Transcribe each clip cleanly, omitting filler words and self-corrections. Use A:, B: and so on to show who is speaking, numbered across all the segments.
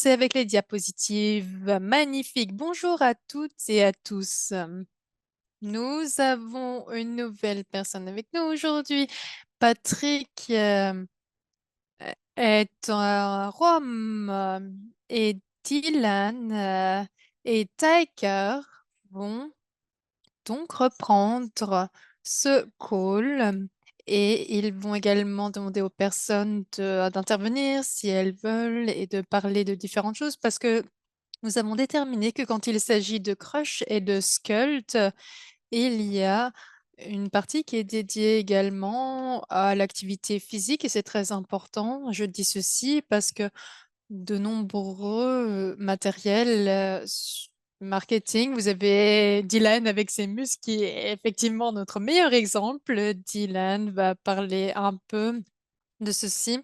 A: commencer avec les diapositives. Magnifique. Bonjour à toutes et à tous. Nous avons une nouvelle personne avec nous aujourd'hui. Patrick est à Rome et Dylan et Tiger vont donc reprendre ce call et ils vont également demander aux personnes d'intervenir si elles veulent et de parler de différentes choses parce que nous avons déterminé que quand il s'agit de Crush et de Skult, il y a une partie qui est dédiée également à l'activité physique et c'est très important. Je dis ceci parce que de nombreux matériels marketing. Vous avez Dylan avec ses muscles qui est effectivement notre meilleur exemple. Dylan va parler un peu de ceci.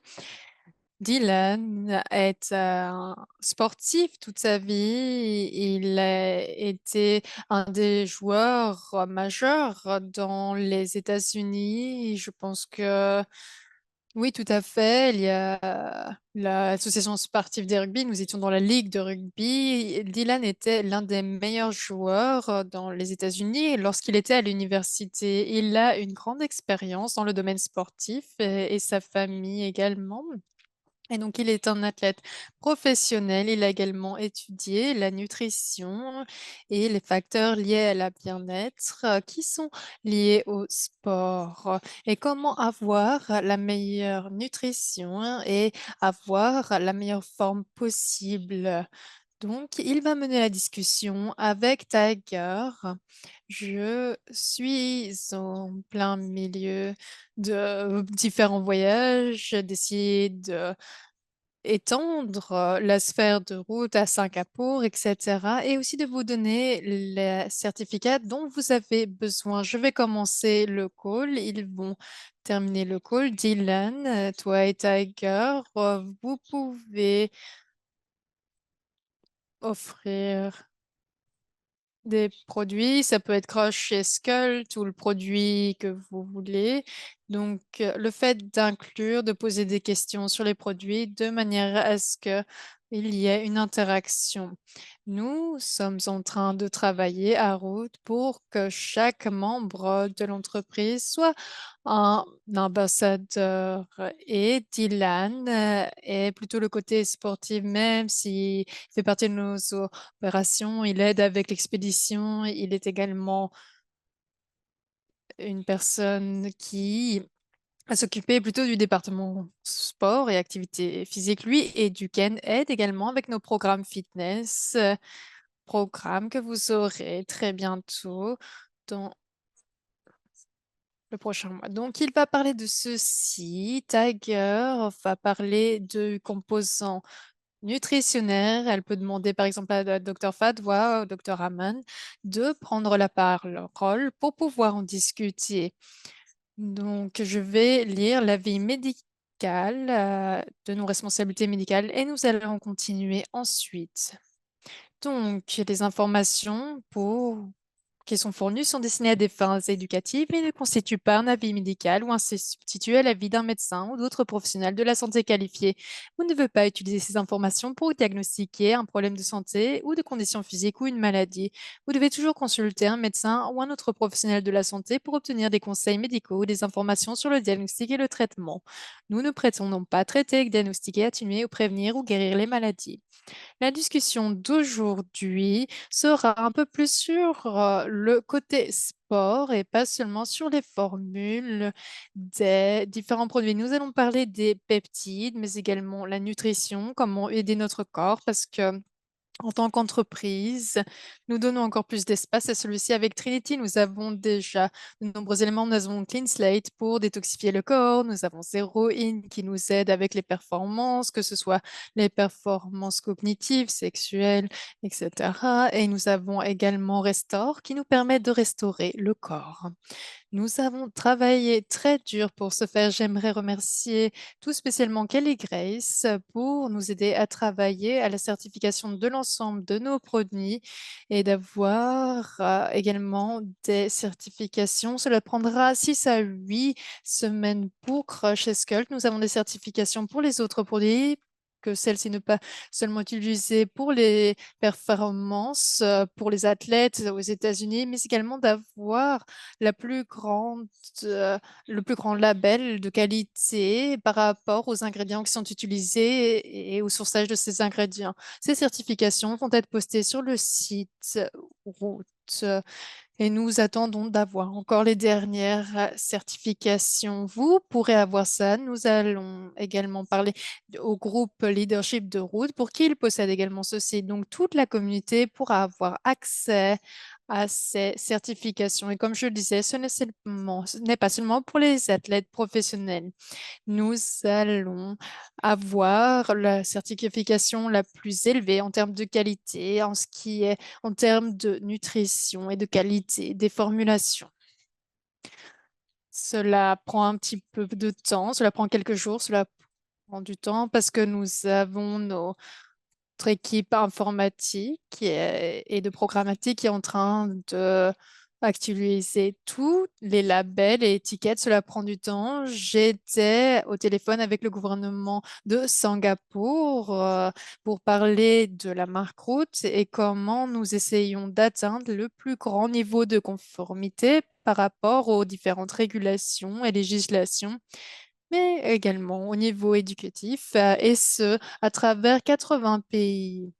A: Dylan est un sportif toute sa vie. Il a été un des joueurs majeurs dans les États-Unis. Je pense que oui, tout à fait. Il y a l'association sportive des rugby. Nous étions dans la ligue de rugby. Dylan était l'un des meilleurs joueurs dans les États-Unis. Et lorsqu'il était à l'université, il a une grande expérience dans le domaine sportif et sa famille également. Et donc, il est un athlète professionnel. Il a également étudié la nutrition et les facteurs liés à la bien-être qui sont liés au sport. Et comment avoir la meilleure nutrition et avoir la meilleure forme possible. Donc, il va mener la discussion avec Tiger. Je suis en plein milieu de différents voyages, d'essayer de étendre la sphère de route à Singapour, etc. Et aussi de vous donner les certificats dont vous avez besoin. Je vais commencer le call. Ils vont terminer le call. Dylan, toi et Tiger, vous pouvez offrir des produits. Ça peut être Crush chez Skult ou le produit que vous voulez. Donc, le fait d'inclure, de poser des questions sur les produits de manière à ce qu'il y ait une interaction. Nous sommes en train de travailler à route pour que chaque membre de l'entreprise soit un ambassadeur. Et Dylan est plutôt le côté sportif, même s'il fait partie de nos opérations, il aide avec l'expédition. Il est également une personne qui à s'occuper plutôt du département sport et activité physique. Lui et Duquesne aide également avec nos programmes fitness, programmes que vous aurez très bientôt dans le prochain mois. Donc, il va parler de ceci. Tiger va parler de composants nutritionnels. Elle peut demander, par exemple, à Dr. Fadwa, au Dr. Aman, de prendre la parole pour pouvoir en discuter. Donc, je vais lire l'avis médical de nos responsabilités médicales et nous allons continuer ensuite. Donc, les informations qui sont fournies sont destinées à des fins éducatives et ne constituent pas un avis médical ou un substitut à l'avis d'un médecin ou d'autres professionnels de la santé qualifiés. Vous ne devez pas utiliser ces informations pour diagnostiquer un problème de santé ou de condition physique ou une maladie. Vous devez toujours consulter un médecin ou un autre professionnel de la santé pour obtenir des conseils médicaux ou des informations sur le diagnostic et le traitement. Nous ne prétendons pas traiter, diagnostiquer, atténuer ou prévenir ou guérir les maladies. La discussion d'aujourd'hui sera un peu plus sur le côté sport et pas seulement sur les formules des différents produits. Nous allons parler des peptides, mais également la nutrition, comment aider notre corps, parce que en tant qu'entreprise, nous donnons encore plus d'espace à celui-ci. Avec Trinity, nous avons déjà de nombreux éléments. Nous avons Clean Slate pour détoxifier le corps. Nous avons Zero In qui nous aide avec les performances, que ce soit les performances cognitives, sexuelles, etc. Et nous avons également Restore qui nous permet de restaurer le corps. Nous avons travaillé très dur pour ce faire. J'aimerais remercier tout spécialement Kelly Grace pour nous aider à travailler à la certification de l'ensemble de nos produits et d'avoir également des certifications. Cela prendra 6 à 8 semaines pour Crush et Skult. Nous avons des certifications pour les autres produits que celle-ci ne pas seulement utilisée pour les performances, pour les athlètes aux États-Unis, mais également d'avoir la plus grande, le plus grand label de qualité par rapport aux ingrédients qui sont utilisés et au sourçage de ces ingrédients. Ces certifications vont être postées sur le site Root. Et nous attendons d'avoir encore les dernières certifications. Vous pourrez avoir ça. Nous allons également parler au groupe leadership de route pour qu'il possède également ceci. Donc, toute la communauté pourra avoir accès à ces certifications. Et comme je le disais, ce n'est pas seulement pour les athlètes professionnels. Nous allons avoir la certification la plus élevée en termes de qualité, en ce qui est en termes de nutrition et de qualité des formulations. Cela prend un petit peu de temps, cela prend quelques jours, cela prend du temps parce que nous avons notre équipe informatique et de programmatique qui est en train de actualiser tous les labels et étiquettes. Cela prend du temps. J'étais au téléphone avec le gouvernement de Singapour pour parler de la marque route et comment nous essayons d'atteindre le plus grand niveau de conformité par rapport aux différentes régulations et législations, mais également au niveau éducatif, et ce, à travers 80 pays.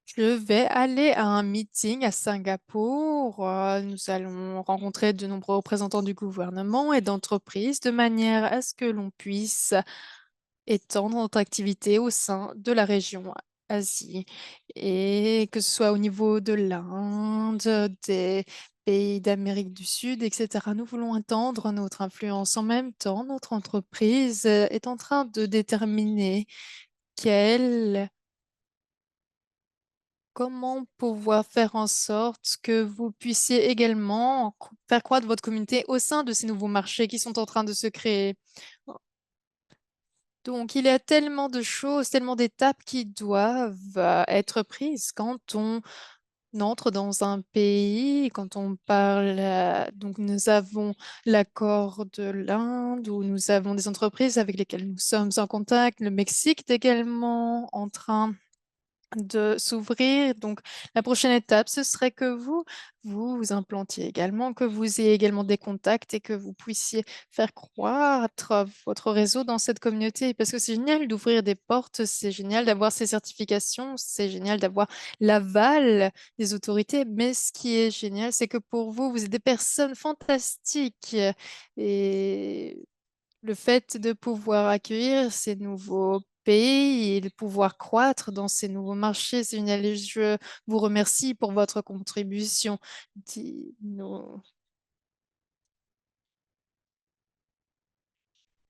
A: Je vais aller à un meeting à Singapour. Nous allons rencontrer de nombreux représentants du gouvernement et d'entreprises de manière à ce que l'on puisse étendre notre activité au sein de la région Asie et que ce soit au niveau de l'Inde, des pays d'Amérique du Sud, etc. Nous voulons étendre notre influence. En même temps, notre entreprise est en train de déterminer quelle comment pouvoir faire en sorte que vous puissiez également faire croître votre communauté au sein de ces nouveaux marchés qui sont en train de se créer. Donc, il y a tellement de choses, tellement d'étapes qui doivent être prises quand on entre dans un pays, quand on parle. Donc, nous avons l'accord de l'Inde, où nous avons des entreprises avec lesquelles nous sommes en contact. Le Mexique est également en train de s'ouvrir. Donc, la prochaine étape, ce serait que vous implantiez également, que vous ayez également des contacts et que vous puissiez faire croître votre réseau dans cette communauté. Parce que c'est génial d'ouvrir des portes, c'est génial d'avoir ces certifications, c'est génial d'avoir l'aval des autorités. Mais ce qui est génial, c'est que pour vous, vous êtes des personnes fantastiques et le fait de pouvoir accueillir ces nouveaux pays et de pouvoir croître dans ces nouveaux marchés, c'est génial. Et je vous remercie pour votre contribution.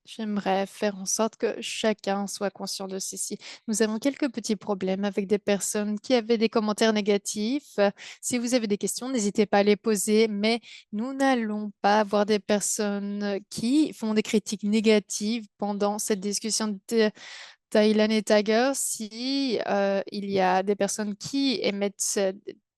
A: J'aimerais faire en sorte que chacun soit conscient de ceci. Nous avons quelques petits problèmes avec des personnes qui avaient des commentaires négatifs. Si vous avez des questions, n'hésitez pas à les poser, mais nous n'allons pas avoir des personnes qui font des critiques négatives pendant cette discussion de Thailand et Tiger. Si il y a des personnes qui émettent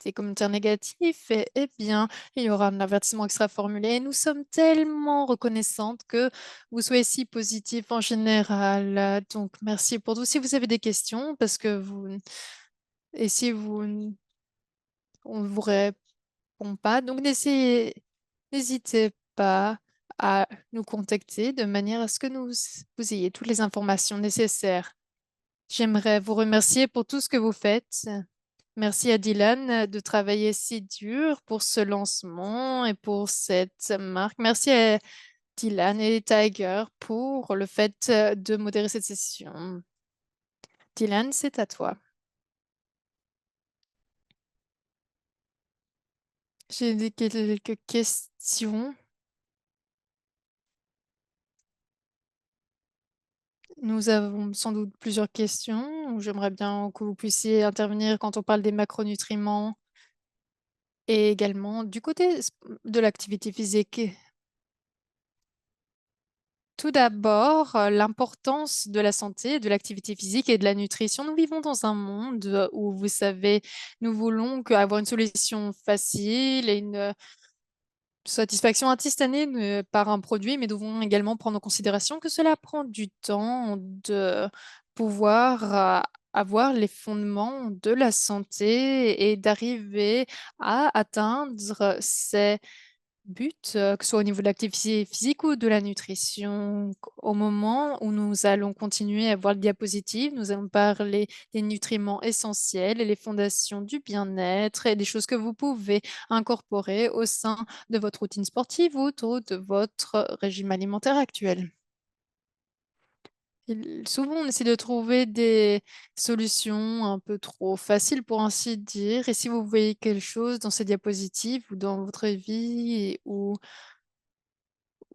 A: des commentaires négatifs, eh bien, il y aura un avertissement qui sera formulé. Et nous sommes tellement reconnaissantes que vous soyez si positif en général. Donc, merci pour tout. Si vous avez des questions, parce que et si on ne vous répond pas, donc n'hésitez pas à nous contacter de manière à ce que vous ayez toutes les informations nécessaires. J'aimerais vous remercier pour tout ce que vous faites. Merci à Dylan de travailler si dur pour ce lancement et pour cette marque. Merci à Dylan et Tiger pour le fait de modérer cette session. Dylan, c'est à toi. J'ai quelques questions. Nous avons sans doute plusieurs questions. J'aimerais bien que vous puissiez intervenir quand on parle des macronutriments et également du côté de l'activité physique. Tout d'abord, l'importance de la santé, de l'activité physique et de la nutrition. Nous vivons dans un monde où, vous savez, nous voulons avoir une solution facile et satisfaction instantanée par un produit, mais devons également prendre en considération que cela prend du temps de pouvoir avoir les fondements de la santé et d'arriver à atteindre ces but, que ce soit au niveau de l'activité physique ou de la nutrition. Au moment où nous allons continuer à voir le diapositive, nous allons parler des nutriments essentiels et les fondations du bien-être et des choses que vous pouvez incorporer au sein de votre routine sportive ou de votre régime alimentaire actuel. Souvent, on essaie de trouver des solutions un peu trop faciles pour ainsi dire. Et si vous voyez quelque chose dans ces diapositives ou dans votre vie ou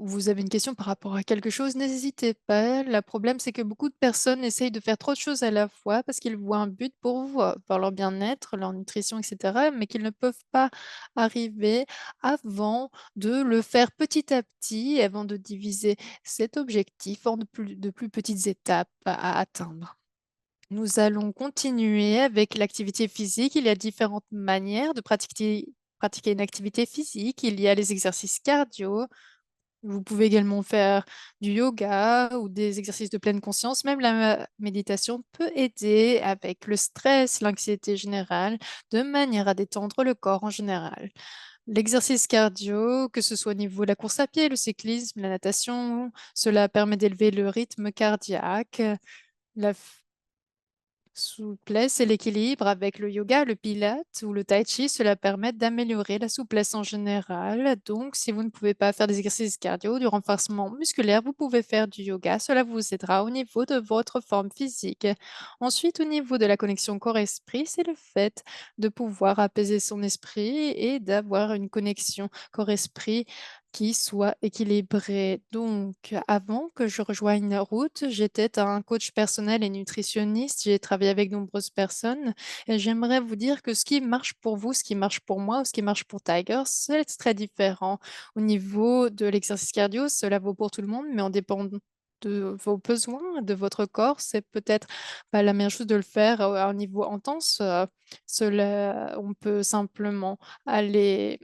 A: vous avez une question par rapport à quelque chose, n'hésitez pas. Le problème, c'est que beaucoup de personnes essayent de faire trop de choses à la fois parce qu'ils voient un but pour leur bien-être, leur nutrition, etc., mais qu'ils ne peuvent pas arriver avant de le faire petit à petit, avant de diviser cet objectif en de plus petites étapes à atteindre. Nous allons continuer avec l'activité physique. Il y a différentes manières de pratiquer une activité physique. Il y a les exercices cardio, vous pouvez également faire du yoga ou des exercices de pleine conscience. Même la méditation peut aider avec le stress, l'anxiété générale, de manière à détendre le corps en général. L'exercice cardio, que ce soit au niveau de la course à pied, le cyclisme, la natation, cela permet d'élever le rythme cardiaque. La souplesse et l'équilibre avec le yoga, le pilate ou le tai chi, cela permet d'améliorer la souplesse en général. Donc, si vous ne pouvez pas faire des exercices cardio, du renforcement musculaire, vous pouvez faire du yoga. Cela vous aidera au niveau de votre forme physique. Ensuite, au niveau de la connexion corps-esprit, c'est le fait de pouvoir apaiser son esprit et d'avoir une connexion corps-esprit qui soit équilibré. Donc, avant que je rejoigne la route, j'étais un coach personnel et nutritionniste. J'ai travaillé avec de nombreuses personnes et j'aimerais vous dire que ce qui marche pour vous, ce qui marche pour moi ou ce qui marche pour Tiger, c'est très différent. Au niveau de l'exercice cardio, cela vaut pour tout le monde, mais en dépend de vos besoins, de votre corps. C'est peut-être pas la meilleure chose de le faire à un niveau intense. On peut simplement aller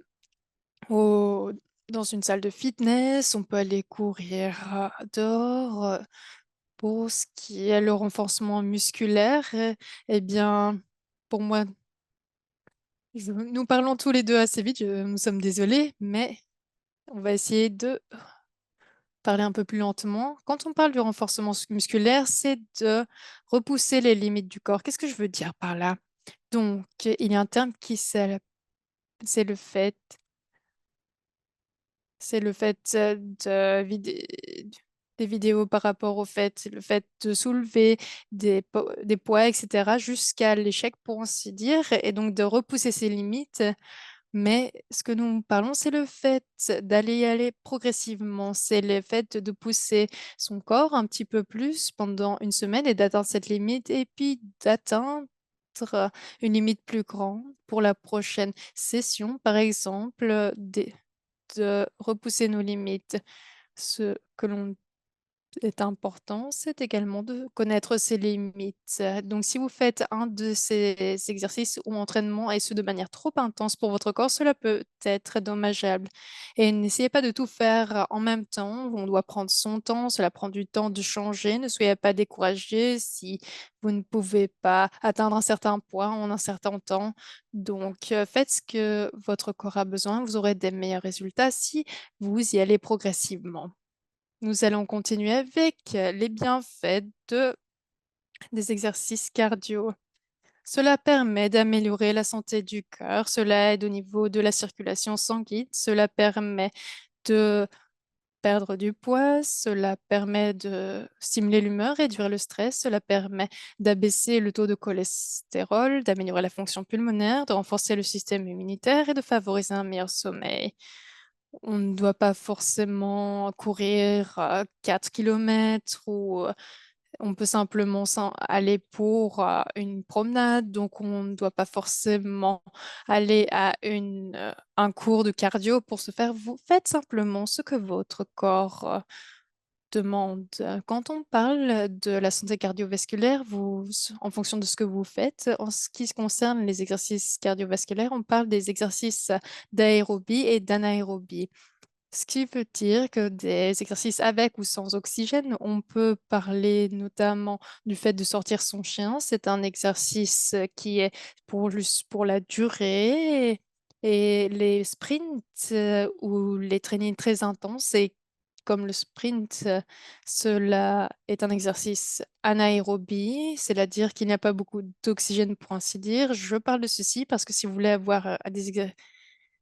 A: au dans une salle de fitness, on peut aller courir, dehors, pour ce qui est le renforcement musculaire, eh bien, pour moi, nous parlons tous les 2 assez vite, nous sommes désolés, mais on va essayer de parler un peu plus lentement. Quand on parle du renforcement musculaire, c'est de repousser les limites du corps. Qu'est-ce que je veux dire par là? Donc, il y a un terme qui c'est le fait C'est le fait, des vidéos par rapport au fait le fait de soulever des poids et cetera jusqu'à l'échec pour ainsi dire et donc de repousser ses limites. Mais ce que nous parlons, c'est le fait d'aller y aller progressivement. C'est le fait de pousser son corps un petit peu plus pendant une semaine et d'atteindre cette limite et puis d'atteindre une limite plus grande pour la prochaine session. Par exemple, de repousser nos limites. Ce que l'on est important, c'est également de connaître ses limites. Donc, si vous faites un de ces exercices ou entraînements et ce de manière trop intense pour votre corps, cela peut être dommageable. Et n'essayez pas de tout faire en même temps. On doit prendre son temps. Cela prend du temps de changer. Ne soyez pas découragés si vous ne pouvez pas atteindre un certain poids en un certain temps. Donc, faites ce que votre corps a besoin. Vous aurez des meilleurs résultats si vous y allez progressivement. Nous allons continuer avec les bienfaits des exercices cardio. Cela permet d'améliorer la santé du cœur, cela aide au niveau de la circulation sanguine, cela permet de perdre du poids, cela permet de stimuler l'humeur, réduire le stress, cela permet d'abaisser le taux de cholestérol, d'améliorer la fonction pulmonaire, de renforcer le système immunitaire et de favoriser un meilleur sommeil. On ne doit pas forcément courir 4 kilomètres ou on peut simplement aller pour une promenade. Donc, on ne doit pas forcément aller à un cours de cardio pour se faire. Vous faites simplement ce que votre corps demande, quand on parle de la santé cardiovasculaire, en fonction de ce que vous faites, en ce qui concerne les exercices cardiovasculaires, on parle des exercices d'aérobie et d'anaérobie. Ce qui veut dire que des exercices avec ou sans oxygène, on peut parler notamment du fait de sortir son chien. C'est un exercice qui est pour la durée et les sprints ou les trainings très intenses. Et comme le sprint, cela est un exercice anaérobie, c'est-à-dire qu'il n'y a pas beaucoup d'oxygène pour ainsi dire. Je parle de ceci parce que si vous voulez avoir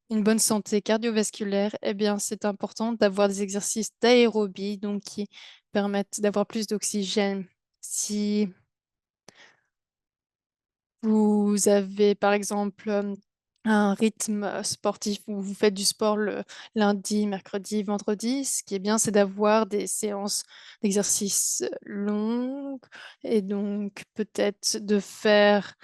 A: une bonne santé cardiovasculaire, eh bien, c'est important d'avoir des exercices d'aérobie, donc qui permettent d'avoir plus d'oxygène. Si vous avez, par exemple, un rythme sportif où vous faites du sport le lundi, mercredi, vendredi, ce qui est bien, c'est d'avoir des séances d'exercice longues et donc peut-être de faire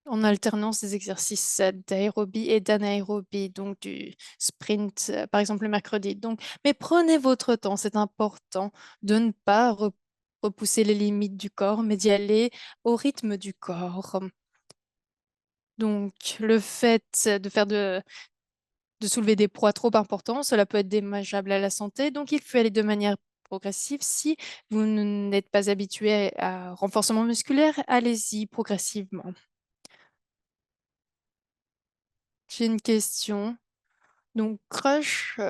A: en alternance des exercices d'aérobie et d'anaérobie, donc du sprint, par exemple le mercredi. Donc, mais prenez votre temps, c'est important de ne pas repousser les limites du corps, mais d'y aller au rythme du corps. Donc, le fait de soulever des poids trop importants, cela peut être dommageable à la santé. Donc, il faut aller de manière progressive. Si vous n'êtes pas habitué à renforcement musculaire, allez-y progressivement. J'ai une question. Donc, crush,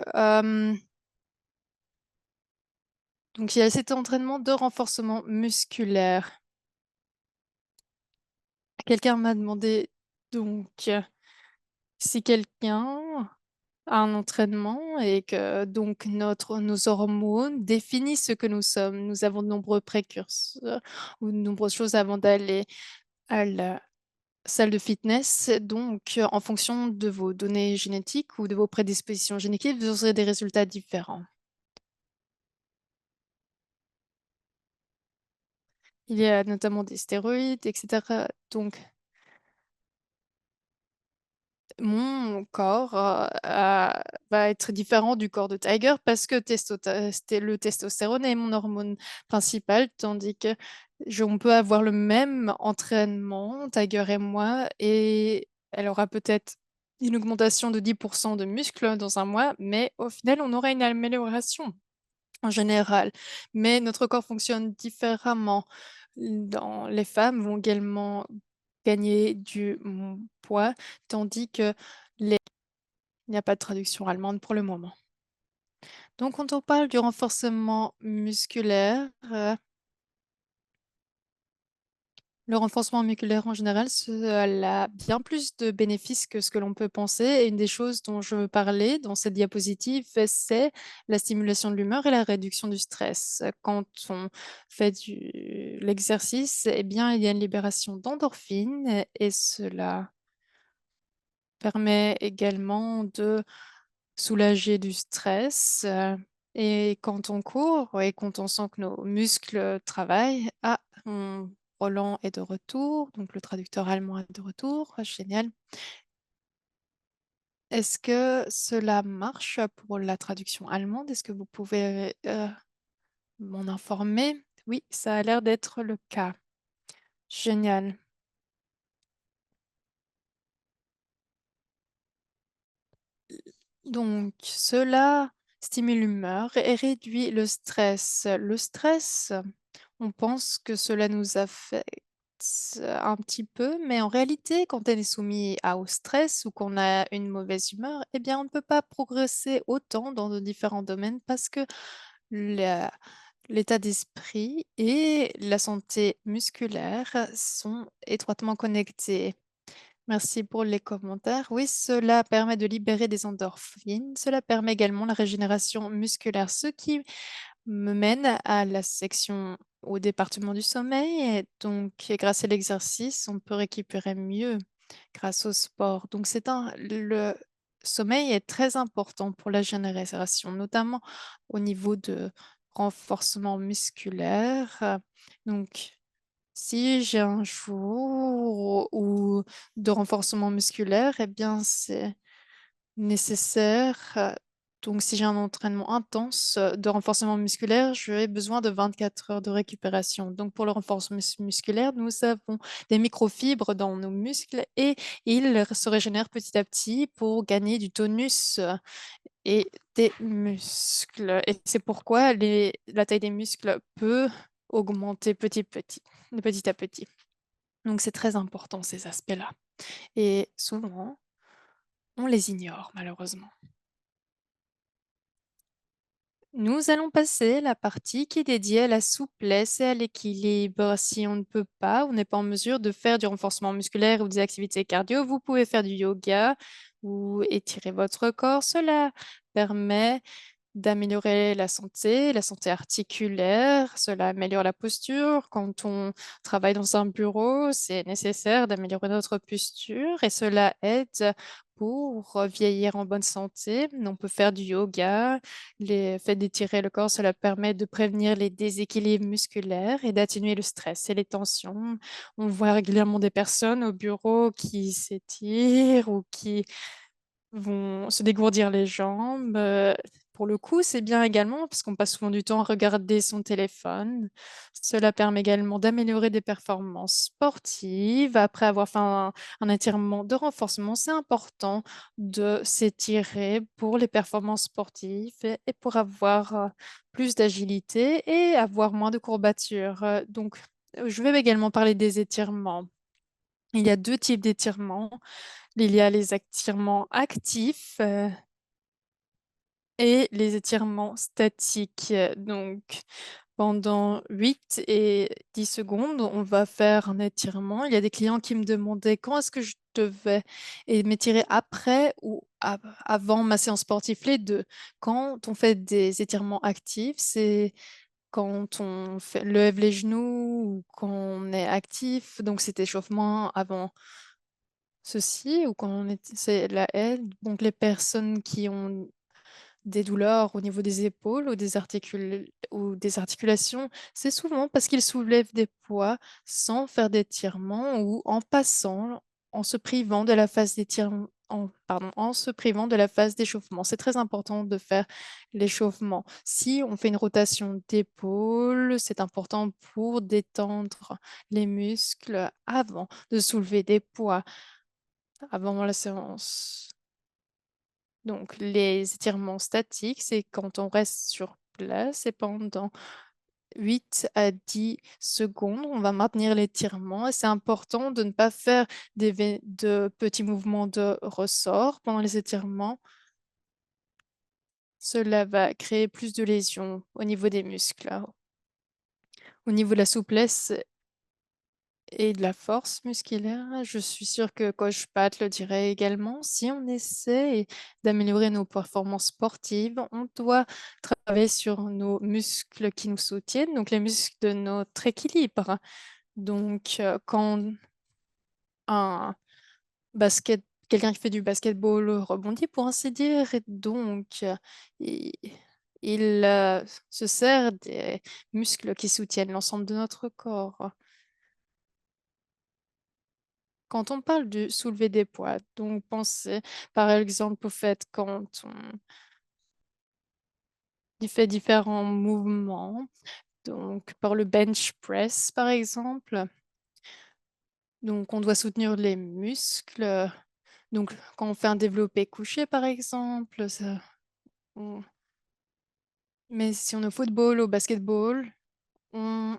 A: donc il y a cet entraînement de renforcement musculaire. Quelqu'un m'a demandé donc si quelqu'un a un entraînement et que donc nos hormones définissent ce que nous sommes. Nous avons de nombreux précurseurs ou de nombreuses choses avant d'aller à la salle de fitness. Donc, en fonction de vos données génétiques ou de vos prédispositions génétiques, vous aurez des résultats différents. Il y a notamment des stéroïdes, etc. Donc, mon corps va être différent du corps de Tiger parce que le testostérone est mon hormone principale, tandis que on peut avoir le même entraînement, Tiger et moi, et elle aura peut-être une augmentation de 10% de muscles dans un mois, mais au final, on aura une amélioration en général. Mais notre corps fonctionne différemment. Les femmes vont également gagner du poids, tandis que il n'y a pas de traduction allemande pour le moment. Donc, quand on parle du renforcement musculaire, le renforcement musculaire en général, cela a bien plus de bénéfices que ce que l'on peut penser. Et une des choses dont je veux parler dans cette diapositive, c'est la stimulation de l'humeur et la réduction du stress. Quand on fait l'exercice, eh bien, il y a une libération d'endorphines et cela permet également de soulager du stress. Et quand on court et quand on sent que nos muscles travaillent, Roland est de retour, donc le traducteur allemand est de retour. Génial. Est-ce que cela marche pour la traduction allemande? Est-ce que vous pouvez m'en informer? Oui, ça a l'air d'être le cas. Génial. Donc, cela stimule l'humeur et réduit le stress. Le stress, on pense que cela nous affecte un petit peu, mais en réalité, quand on est soumis au stress ou qu'on a une mauvaise humeur, eh bien, on ne peut pas progresser autant dans de différents domaines parce que la- l'état d'esprit et la santé musculaire sont étroitement connectés. Merci pour les commentaires. Oui, cela permet de libérer des endorphines. Cela permet également la régénération musculaire, ce qui me mène à la section au département du sommeil. Et donc, grâce à l'exercice, on peut récupérer mieux grâce au sport. Donc, le sommeil est très important pour la régénération, notamment au niveau de renforcement musculaire. Donc, si j'ai un jour ou de renforcement musculaire, eh bien, c'est nécessaire Donc, si j'ai un entraînement intense de renforcement musculaire, j'aurai besoin de 24 heures de récupération. Donc, pour le renforcement musculaire, nous avons des microfibres dans nos muscles et ils se régénèrent petit à petit pour gagner du tonus et des muscles. Et c'est pourquoi la taille des muscles peut augmenter petit à petit. Donc, c'est très important, ces aspects-là. Et souvent, on les ignore, malheureusement. Nous allons passer la partie qui est dédiée à la souplesse et à l'équilibre. Si on ne peut pas, on n'est pas en mesure de faire du renforcement musculaire ou des activités cardio, vous pouvez faire du yoga ou étirer votre corps. Cela permet d'améliorer la santé articulaire, cela améliore la posture. Quand on travaille dans un bureau, c'est nécessaire d'améliorer notre posture et cela aide pour vieillir en bonne santé. On peut faire du yoga, le fait d'étirer le corps, cela permet de prévenir les déséquilibres musculaires et d'atténuer le stress et les tensions. On voit régulièrement des personnes au bureau qui s'étirent ou qui vont se dégourdir les jambes. Pour le coup, c'est bien également parce qu'on passe souvent du temps à regarder son téléphone. Cela permet également d'améliorer des performances sportives. Après avoir fait un étirement de renforcement, c'est important de s'étirer pour les performances sportives et pour avoir plus d'agilité et avoir moins de courbatures. Donc, je vais également parler des étirements. Il y a deux types d'étirements. Il y a les étirements actifs et les étirements statiques. Donc, pendant 8 et 10 secondes, on va faire un étirement. Il y a des clients qui me demandaient quand est-ce que je devais m'étirer après ou avant ma séance sportive. Les deux. Quand on fait des étirements actifs, c'est quand on lève les genoux ou quand on est actif. Donc, c'est échauffement avant ceci ou quand c'est la aide. Donc, les personnes qui ont des douleurs au niveau des épaules ou des articulations, c'est souvent parce qu'ils soulèvent des poids sans faire d'étirement ou en passant, en se privant de la phase d'étirement. En se privant de la phase d'échauffement. C'est très important de faire l'échauffement. Si on fait une rotation d'épaule, c'est important pour détendre les muscles avant de soulever des poids, avant la séance. Donc, les étirements statiques, c'est quand on reste sur place et pendant 8 à 10 secondes, on va maintenir l'étirement. Et c'est important de ne pas faire de petits mouvements de ressort pendant les étirements. Cela va créer plus de lésions au niveau des muscles. Au niveau de la souplesse et de la force musculaire, je suis sûre que coach Pat le dirait également. Si on essaie d'améliorer nos performances sportives, on doit travailler sur nos muscles qui nous soutiennent, donc les muscles de notre équilibre. Donc, quand un basket, quelqu'un qui fait du basketball rebondit, pour ainsi dire, et donc il, il se sert des muscles qui soutiennent l'ensemble de notre corps. Quand on parle de soulever des poids, donc pensez par exemple au fait quand on y fait différents mouvements, donc par le bench press par exemple, donc on doit soutenir les muscles. Donc quand on fait un développé couché par exemple, on- mais si on est au football, au basketball, on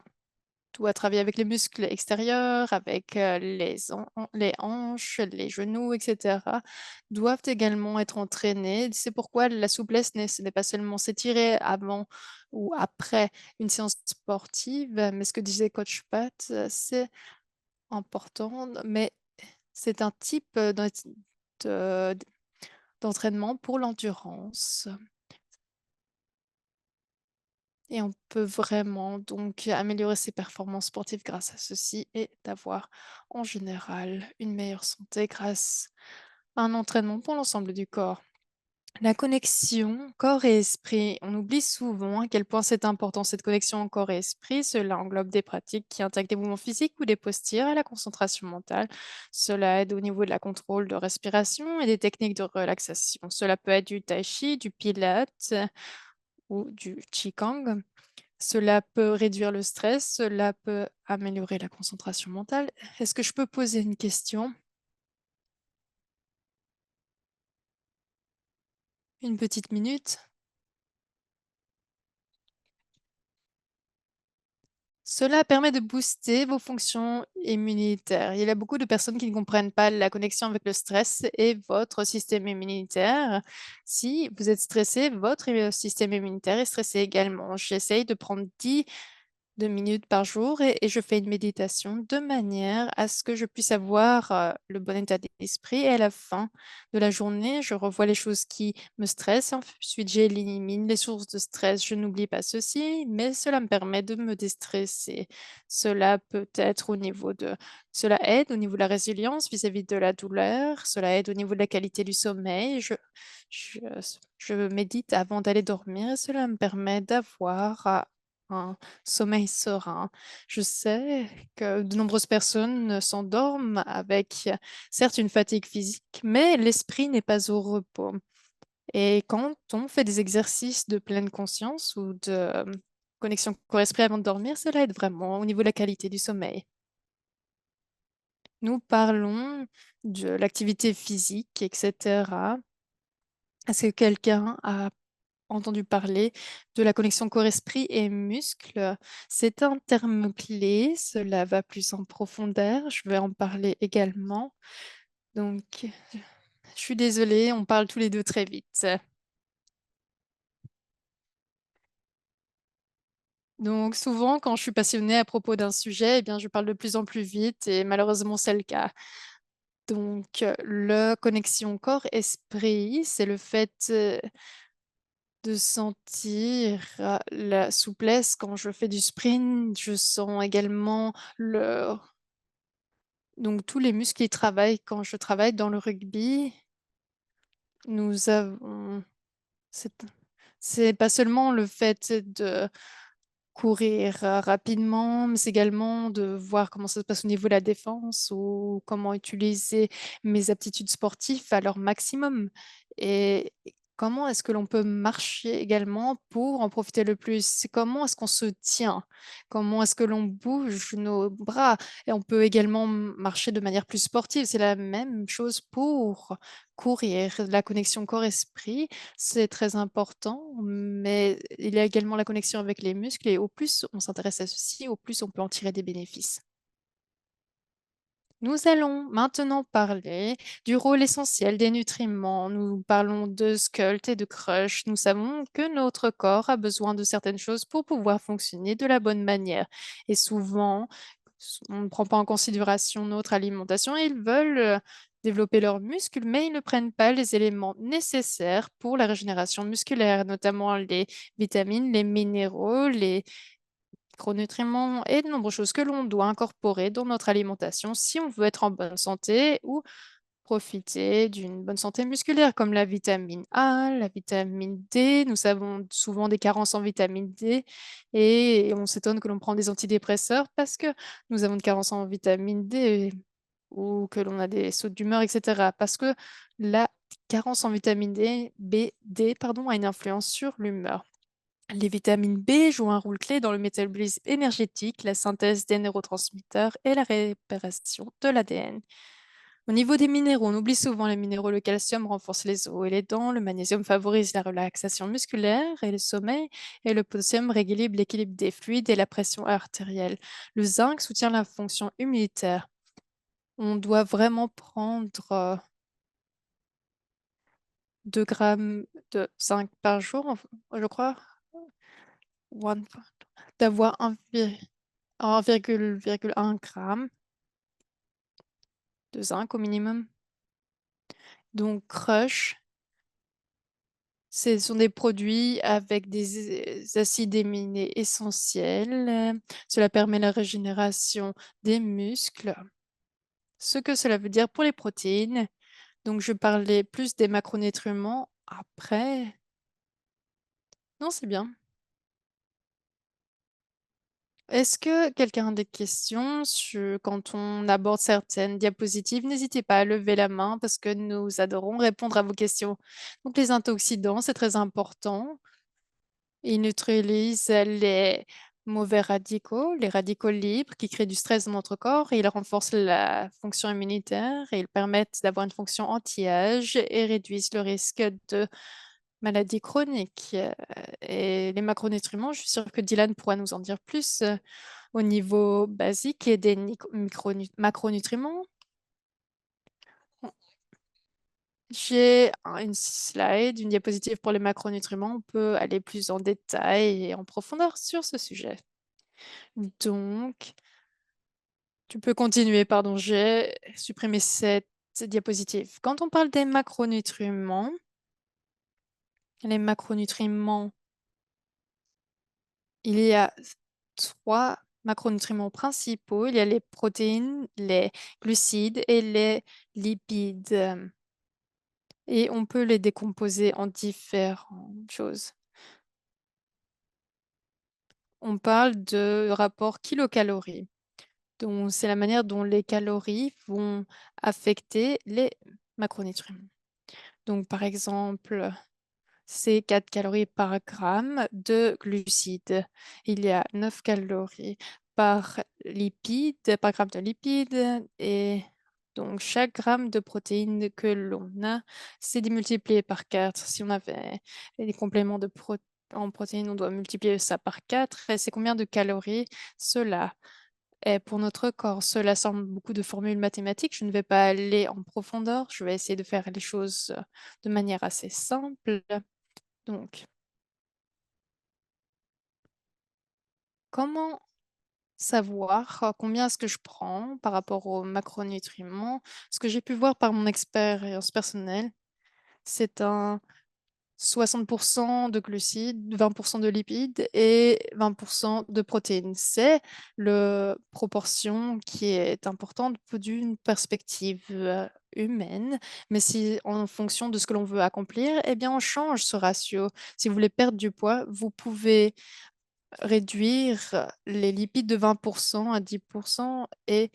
A: doit travailler avec les muscles extérieurs, avec les hanches, les genoux, etc., doivent également être entraînés. C'est pourquoi la souplesse, ce n'est pas seulement s'étirer avant ou après une séance sportive, mais ce que disait Coach Pat, c'est important, mais c'est un type de- d'entraînement pour l'endurance. Et on peut vraiment donc améliorer ses performances sportives grâce à ceci et d'avoir en général une meilleure santé grâce à un entraînement pour l'ensemble du corps. La connexion corps et esprit. On oublie souvent à quel point c'est important cette connexion corps et esprit. Cela englobe des pratiques qui intègrent des mouvements physiques ou des postures à la concentration mentale. Cela aide au niveau de la contrôle de respiration et des techniques de relaxation. Cela peut être du tai chi, du pilates ou du qigong. Cela peut réduire le stress, cela peut améliorer la concentration mentale. Est-ce que je peux poser une question? Une petite minute? Cela permet de booster vos fonctions immunitaires. Il y a beaucoup de personnes qui ne comprennent pas la connexion avec le stress et votre système immunitaire. Si vous êtes stressé, votre système immunitaire est stressé également. J'essaye de prendre 10 2 minutes par jour et je fais une méditation de manière à ce que je puisse avoir le bon état d'esprit. Et à la fin de la journée, je revois les choses qui me stressent. Ensuite, j'élimine les sources de stress. Je n'oublie pas ceci, mais cela me permet de me déstresser. Cela peut être au niveau de... Cela aide au niveau de la résilience vis-à-vis de la douleur. Cela aide au niveau de la qualité du sommeil. Je, je médite avant d'aller dormir et cela me permet d'avoir un sommeil serein. Je sais que de nombreuses personnes s'endorment avec, certes, une fatigue physique, mais l'esprit n'est pas au repos. Et quand on fait des exercices de pleine conscience ou de connexion corps-esprit avant de dormir, cela aide vraiment au niveau de la qualité du sommeil. Nous parlons de l'activité physique, etc. Est-ce que quelqu'un a entendu parler de la connexion corps-esprit et muscle? C'est un terme clé, cela va plus en profondeur, je vais en parler également. Donc, je suis désolée, on parle tous les deux très vite. Donc, souvent, quand je suis passionnée à propos d'un sujet, eh bien, je parle de plus en plus vite et malheureusement, c'est le cas. Donc, la connexion corps-esprit, c'est le fait de sentir la souplesse quand je fais du sprint. Je sens également le... Donc, tous les muscles qui travaillent quand je travaille dans le rugby. Nous avons... C'est c'est pas seulement le fait de courir rapidement, mais c'est également de voir comment ça se passe au niveau de la défense ou comment utiliser mes aptitudes sportives à leur maximum. Et comment est-ce que l'on peut marcher également pour en profiter le plus? C'est comment est-ce qu'on se tient? Comment est-ce que l'on bouge nos bras? Et on peut également marcher de manière plus sportive. C'est la même chose pour courir. La connexion corps-esprit, c'est très important, mais il y a également la connexion avec les muscles et au plus on s'intéresse à ceci, au plus on peut en tirer des bénéfices. Nous allons maintenant parler du rôle essentiel des nutriments. Nous parlons de Skult et de Crush. Nous savons que notre corps a besoin de certaines choses pour pouvoir fonctionner de la bonne manière. Et souvent, on ne prend pas en considération notre alimentation. Ils veulent développer leurs muscles, mais ils ne prennent pas les éléments nécessaires pour la régénération musculaire, notamment les vitamines, les minéraux, les micronutriments et de nombreuses choses que l'on doit incorporer dans notre alimentation si on veut être en bonne santé ou profiter d'une bonne santé musculaire, comme la vitamine A, la vitamine D. Nous avons souvent des carences en vitamine D et on s'étonne que l'on prend des antidépresseurs parce que nous avons une carence en vitamine D ou que l'on a des sautes d'humeur, etc. Parce que la carence en vitamine D, pardon, a une influence sur l'humeur. Les vitamines B jouent un rôle clé dans le métabolisme énergétique, la synthèse des neurotransmetteurs et la réparation de l'ADN. Au niveau des minéraux, on oublie souvent les minéraux. Le calcium renforce les os et les dents, le magnésium favorise la relaxation musculaire et le sommeil, et le potassium rééquilibre l'équilibre des fluides et la pression artérielle. Le zinc soutient la fonction immunitaire. On doit vraiment prendre 2 grammes de zinc par jour, je crois, One- d'avoir 1,1 gramme de zinc au minimum. Donc, Crush, ce sont des produits avec des acides aminés essentiels. Cela permet la régénération des muscles. Ce que cela veut dire pour les protéines. Donc, je parlais plus des macronutriments Après, non, c'est bien. Est-ce que quelqu'un a des questions quand on aborde certaines diapositives? N'hésitez pas à lever la main parce que nous adorons répondre à vos questions. Donc, les antioxydants, c'est très important. Ils neutralisent les mauvais radicaux, les radicaux libres qui créent du stress dans notre corps et ils renforcent la fonction immunitaire et ils permettent d'avoir une fonction anti-âge et réduisent le risque de maladies chroniques. Et les macronutriments, je suis sûre que Dylan pourra nous en dire plus au niveau basique et des macronutriments. J'ai une slide, une diapositive pour les macronutriments. On peut aller plus en détail et en profondeur sur ce sujet. Donc, tu peux continuer, pardon, j'ai supprimé cette diapositive. Quand on parle des macronutriments, les macronutriments, il y a trois macronutriments principaux. Il y a les protéines, les glucides et les lipides. Et on peut les décomposer en différentes choses. On parle de rapport kilocalories. Donc, c'est la manière dont les calories vont affecter les macronutriments. Donc, par exemple, c'est 4 calories par gramme de glucides. Il y a 9 calories par gramme de lipides. Et donc, chaque gramme de protéines que l'on a, c'est démultiplié par 4. Si on avait des compléments en protéines, on doit multiplier ça par 4. Et c'est combien de calories cela est pour notre corps? Cela semble beaucoup de formules mathématiques. Je ne vais pas aller en profondeur. Je vais essayer de faire les choses de manière assez simple. Donc, comment savoir combien est-ce que je prends par rapport aux macronutriments? Ce que j'ai pu voir par mon expérience personnelle, c'est un 60% de glucides, 20% de lipides et 20% de protéines. C'est la proportion qui est importante d'une perspective humaine, mais si en fonction de ce que l'on veut accomplir, eh bien on change ce ratio. Si vous voulez perdre du poids, vous pouvez réduire les lipides de 20% à 10% et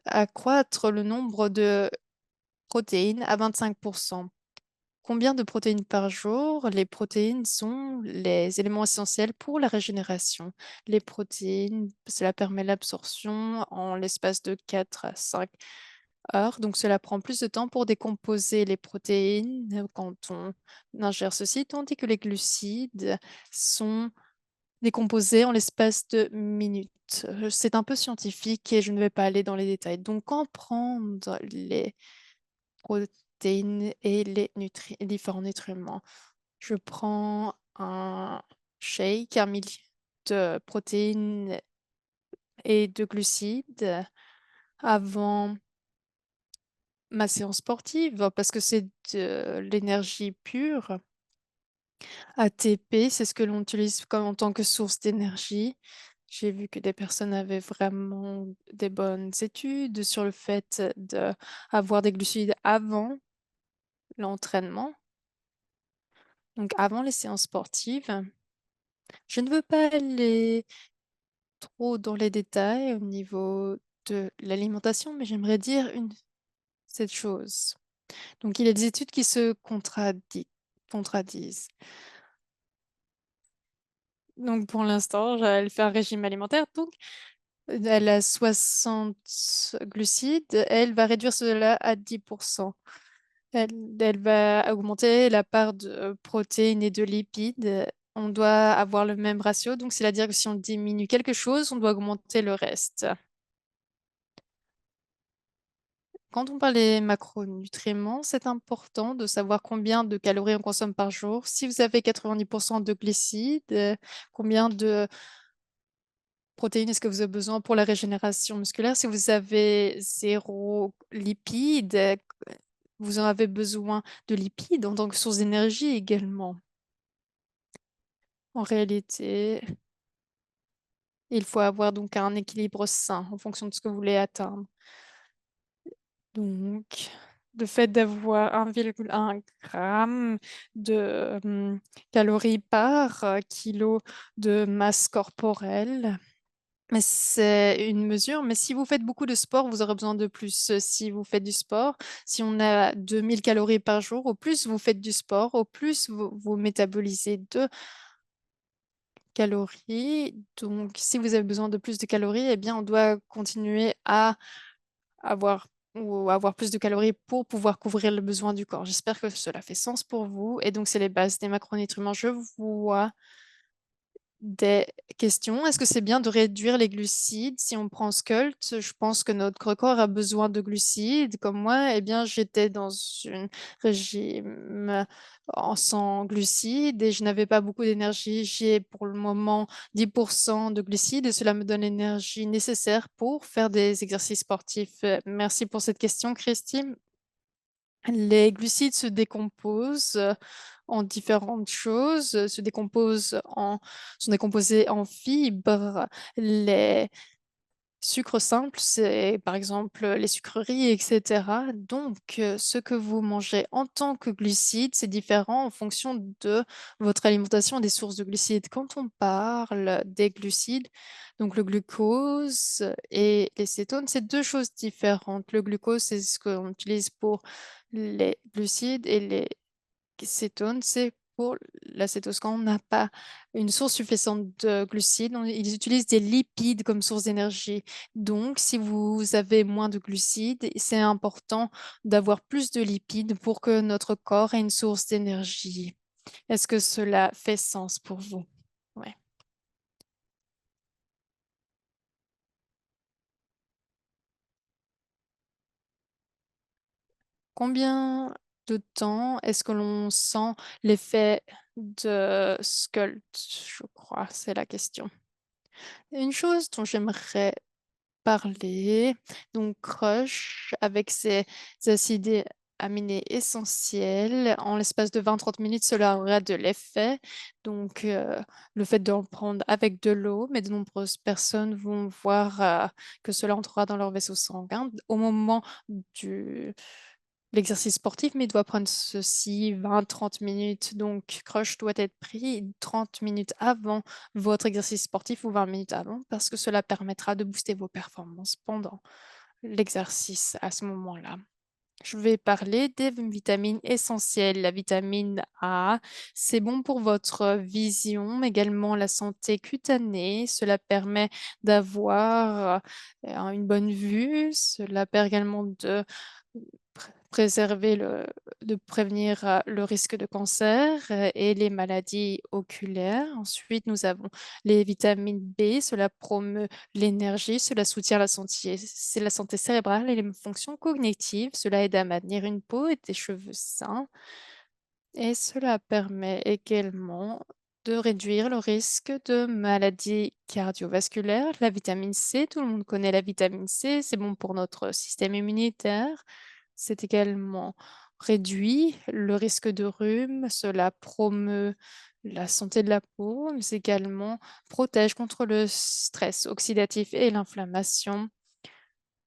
A: accroître le nombre de protéines à 25%. Combien de protéines par jour? Les protéines sont les éléments essentiels pour la régénération. Les protéines, cela permet l'absorption en l'espace de 4 à 5 heures. Donc, cela prend plus de temps pour décomposer les protéines quand on ingère ceci, tandis que les glucides sont décomposés en l'espace de minutes. C'est un peu scientifique et je ne vais pas aller dans les détails. Donc, comprendre les protéines et les différents nutriments. Je prends un shake, un millier de protéines et de glucides avant ma séance sportive parce que c'est de l'énergie pure. ATP, c'est ce que l'on utilise comme en tant que source d'énergie. J'ai vu que des personnes avaient vraiment des bonnes études sur le fait d'avoir des glucides avant l'entraînement, donc avant les séances sportives. Je ne veux pas aller trop dans les détails au niveau de l'alimentation, mais j'aimerais dire cette chose. Donc, il y a des études qui se contradisent. Donc, pour l'instant, elle fait un régime alimentaire. Donc, elle a 60 glucides. Elle va réduire cela à 10%. Elle, elle va augmenter la part de protéines et de lipides. On doit avoir le même ratio. Donc, c'est-à-dire que si on diminue quelque chose, on doit augmenter le reste. Quand on parle des macronutriments, c'est important de savoir combien de calories on consomme par jour. Si vous avez 90% de glucides, combien de protéines est-ce que vous avez besoin pour la régénération musculaire? Si vous avez zéro lipides, vous en avez besoin de lipides en tant que source d'énergie également. En réalité, il faut avoir donc un équilibre sain en fonction de ce que vous voulez atteindre. Donc, le fait d'avoir 1,1 gramme de calories par kilo de masse corporelle. Mais c'est une mesure, mais si vous faites beaucoup de sport, vous aurez besoin de plus. Si vous faites du sport, si on a 2000 calories par jour, au plus vous faites du sport, au plus vous métabolisez de calories. Donc, si vous avez besoin de plus de calories, eh bien, on doit continuer à avoir ou avoir plus de calories pour pouvoir couvrir le besoin du corps. J'espère que cela fait sens pour vous. Et donc, c'est les bases des macronutriments. Je vois des questions. Est-ce que c'est bien de réduire les glucides si on prend Skult? Je pense que notre corps a besoin de glucides. Comme moi, eh bien, j'étais dans un régime sans glucides et je n'avais pas beaucoup d'énergie. J'ai pour le moment 10% de glucides et cela me donne l'énergie nécessaire pour faire des exercices sportifs. Merci pour cette question, Christine. Les glucides se décomposent en différentes choses, sont décomposés en fibres. Les sucres simples, c'est par exemple les sucreries, etc. Donc, ce que vous mangez en tant que glucides, c'est différent en fonction de votre alimentation et des sources de glucides. Quand on parle des glucides, donc le glucose et les cétones, c'est deux choses différentes. Le glucose, c'est ce qu'on utilise pour les glucides et les cétones, c'est pour l'acétose. Quand on n'a pas une source suffisante de glucides, ils utilisent des lipides comme source d'énergie. Donc, si vous avez moins de glucides, c'est important d'avoir plus de lipides pour que notre corps ait une source d'énergie. Est-ce que cela fait sens pour vous? Ouais. Combien de temps est-ce que l'on sent l'effet de Skult? Je crois, c'est la question. Une chose dont j'aimerais parler, donc Crush avec ses acides aminés essentiels, en l'espace de 20-30 minutes, cela aura de l'effet. Donc, le fait d'en prendre avec de l'eau, mais de nombreuses personnes vont voir que cela entrera dans leur vaisseau sanguin au moment du l'exercice sportif, mais il doit prendre ceci 20-30 minutes. Donc, Crush doit être pris 30 minutes avant votre exercice sportif ou 20 minutes avant parce que cela permettra de booster vos performances pendant l'exercice à ce moment-là. Je vais parler des vitamines essentielles. La vitamine A, c'est bon pour votre vision, mais également la santé cutanée. Cela permet d'avoir une bonne vue. Cela permet également de préserver de prévenir le risque de cancer et les maladies oculaires. Ensuite, nous avons les vitamines B. Cela promeut l'énergie, cela soutient c'est la santé cérébrale et les fonctions cognitives. Cela aide à maintenir une peau et des cheveux sains. Et cela permet également de réduire le risque de maladies cardiovasculaires. La vitamine C, tout le monde connaît la vitamine C, c'est bon pour notre système immunitaire. C'est également réduit le risque de rhume, cela promeut la santé de la peau, mais également protège contre le stress oxydatif et l'inflammation.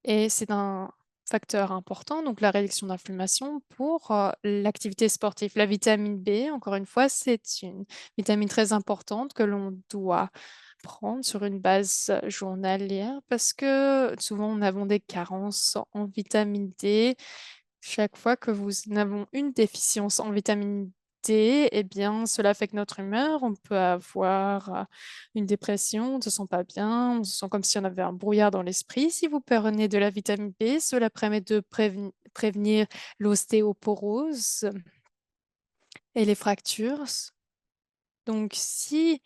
A: Et c'est un facteur important, donc la réduction d'inflammation pour l'activité sportive. La vitamine B, encore une fois, c'est une vitamine très importante que l'on doit prendre sur une base journalière parce que souvent nous avons des carences en vitamine D. Chaque fois que nous avons une déficience en vitamine D, eh bien, cela affecte notre humeur. On peut avoir une dépression, on ne se sent pas bien, on se sent comme si on avait un brouillard dans l'esprit. Si vous prenez de la vitamine B, cela permet de prévenir l'ostéoporose et les fractures. Donc, si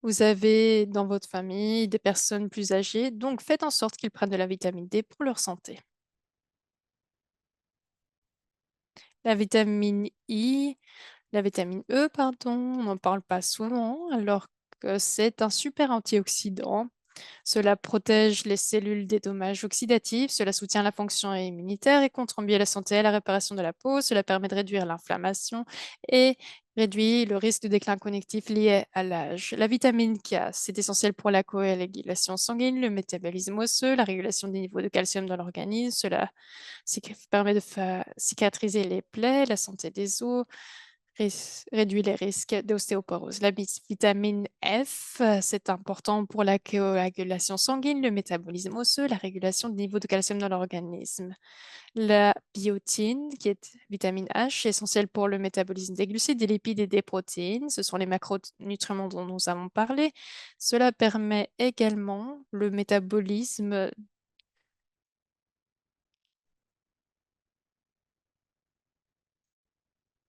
A: vous avez dans votre famille des personnes plus âgées, donc faites en sorte qu'ils prennent de la vitamine D pour leur santé. La vitamine I, la vitamine E, pardon, on n'en parle pas souvent, alors que c'est un super antioxydant. Cela protège les cellules des dommages oxydatifs, cela soutient la fonction immunitaire et contribue à la santé et à la réparation de la peau. Cela permet de réduire l'inflammation et réduit le risque de déclin cognitif lié à l'âge. La vitamine K, c'est essentiel pour la coagulation sanguine, le métabolisme osseux, la régulation des niveaux de calcium dans l'organisme. Cela permet de cicatriser les plaies, la santé des os, réduit les risques d'ostéoporose. La vitamine F, c'est important pour la coagulation sanguine, le métabolisme osseux, la régulation du niveau de calcium dans l'organisme. La biotine, qui est vitamine H, est essentielle pour le métabolisme des glucides, des lipides et des protéines. Ce sont les macronutriments dont nous avons parlé. Cela permet également le métabolisme.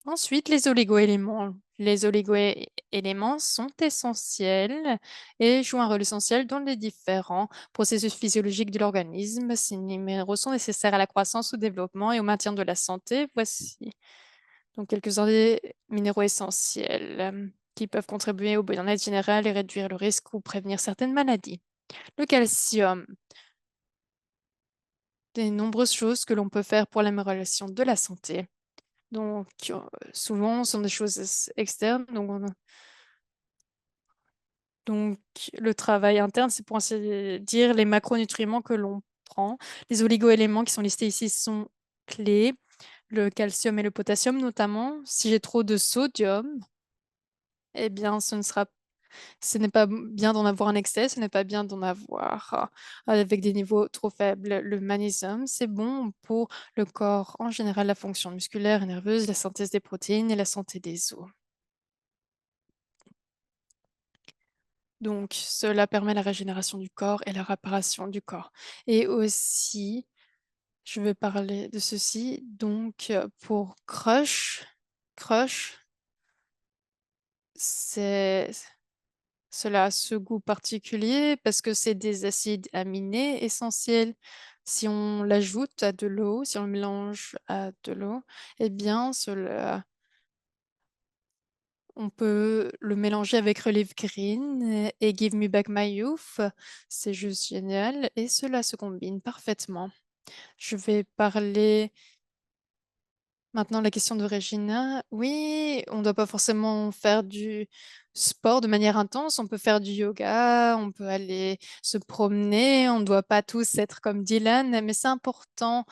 A: Ensuite, les oligoéléments. Les oligoéléments sont essentiels et jouent un rôle essentiel dans les différents processus physiologiques de l'organisme. Ces minéraux sont nécessaires à la croissance, au développement et au maintien de la santé. Voici donc quelques-uns des minéraux essentiels qui peuvent contribuer au bien-être général et réduire le risque ou prévenir certaines maladies. Le calcium, des nombreuses choses que l'on peut faire pour l'amélioration de la santé. Donc, souvent, ce sont des choses externes. Donc, le travail interne, c'est pour ainsi dire les macronutriments que l'on prend. Les oligoéléments qui sont listés ici sont clés. Le calcium et le potassium notamment. Si j'ai trop de sodium, eh bien, ce n'est pas bien d'en avoir un excès, ce n'est pas bien d'en avoir avec des niveaux trop faibles. Le magnésium, c'est bon pour le corps en général, la fonction musculaire et nerveuse, la synthèse des protéines et la santé des os. Donc, cela permet la régénération du corps et la réparation du corps. Et aussi, je vais parler de ceci. Donc, pour Crush, c'est cela a ce goût particulier parce que c'est des acides aminés essentiels. Si on l'ajoute à de l'eau, si on le mélange à de l'eau, eh bien, on peut le mélanger avec Relief Green et Give Me Back My Youth. C'est juste génial et cela se combine parfaitement. Je vais parler maintenant de la question de Regina. Oui, on ne doit pas forcément faire du sport de manière intense. On peut faire du yoga, on peut aller se promener. On ne doit pas tous être comme Dylan, mais c'est important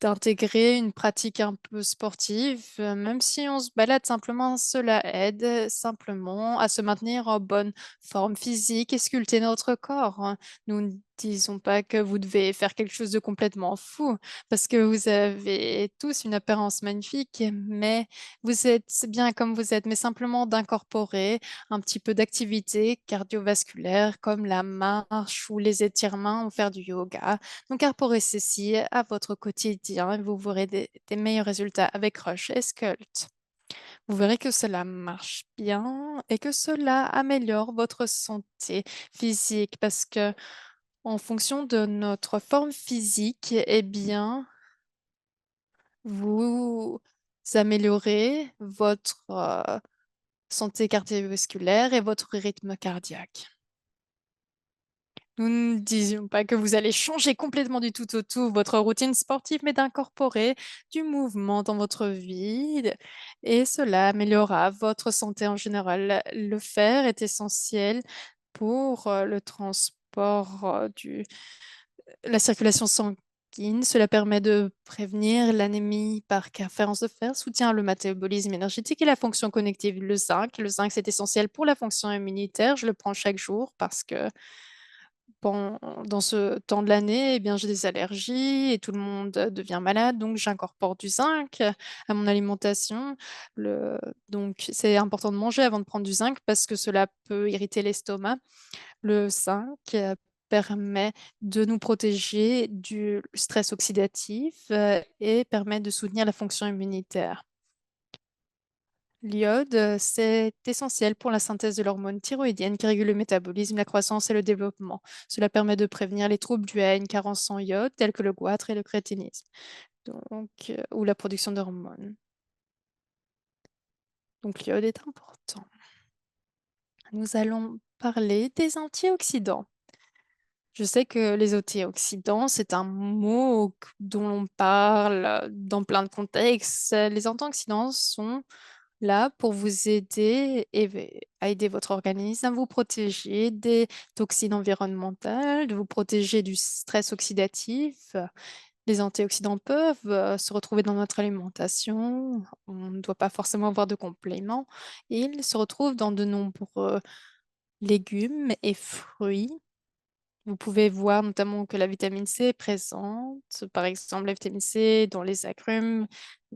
A: d'intégrer une pratique un peu sportive, même si on se balade simplement, cela aide simplement à se maintenir en bonne forme physique et sculpter notre corps, hein. Nous ne disons pas que vous devez faire quelque chose de complètement fou, parce que vous avez tous une apparence magnifique, mais vous êtes bien comme vous êtes, mais simplement d'incorporer un petit peu d'activité cardiovasculaire comme la marche ou les étirements ou faire du yoga. Donc, incorporez ceci à votre quotidien et vous verrez des meilleurs résultats avec Rush et Sculpt. Vous verrez que cela marche bien et que cela améliore votre santé physique parce que en fonction de notre forme physique, eh bien, vous améliorez votre santé cardiovasculaire et votre rythme cardiaque. Nous ne disions pas que vous allez changer complètement du tout au tout votre routine sportive, mais d'incorporer du mouvement dans votre vie et cela améliorera votre santé en général. Le fer est essentiel pour le transport la circulation sanguine. Cela permet de prévenir l'anémie par carence de fer, soutient le métabolisme énergétique et la fonction cognitive. Le zinc, c'est essentiel pour la fonction immunitaire. Je le prends chaque jour parce que dans ce temps de l'année, eh bien, j'ai des allergies et tout le monde devient malade, donc j'incorpore du zinc à mon alimentation. Donc, c'est important de manger avant de prendre du zinc parce que cela peut irriter l'estomac. Le zinc permet de nous protéger du stress oxydatif et permet de soutenir la fonction immunitaire. L'iode, c'est essentiel pour la synthèse de l'hormone thyroïdienne qui régule le métabolisme, la croissance et le développement. Cela permet de prévenir les troubles dus à une carence en iode, tels que le goitre et le crétinisme, donc, ou la production d'hormones. Donc, l'iode est important. Nous allons parler des antioxydants. Je sais que les antioxydants, c'est un mot dont on parle dans plein de contextes. Les antioxydants sont là pour vous aider et à aider votre organisme à vous protéger des toxines environnementales, de vous protéger du stress oxydatif. Les antioxydants peuvent se retrouver dans notre alimentation. On ne doit pas forcément avoir de compléments. Ils se retrouvent dans de nombreux légumes et fruits. Vous pouvez voir notamment que la vitamine C est présente, par exemple la vitamine C dans les agrumes,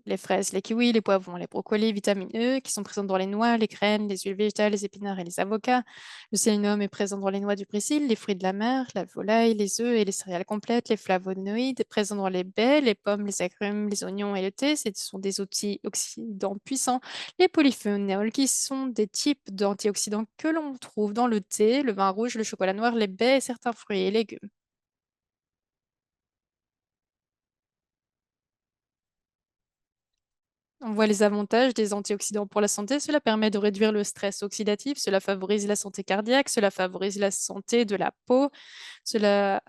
A: les fraises, les kiwis, les poivrons, les brocolis, vitamine E qui sont présentes dans les noix, les graines, les huiles végétales, les épinards et les avocats. Le sélénium est présent dans les noix du Brésil, les fruits de la mer, la volaille, les œufs et les céréales complètes, les flavonoïdes présents dans les baies, les pommes, les agrumes, les oignons et le thé. Ce sont des antioxydants puissants. Les polyphénols qui sont des types d'antioxydants que l'on trouve dans le thé, le vin rouge, le chocolat noir, les baies et certains fruits et légumes. On voit les avantages des antioxydants pour la santé. Cela permet de réduire le stress oxydatif, cela favorise la santé cardiaque, cela favorise la santé de la peau, cela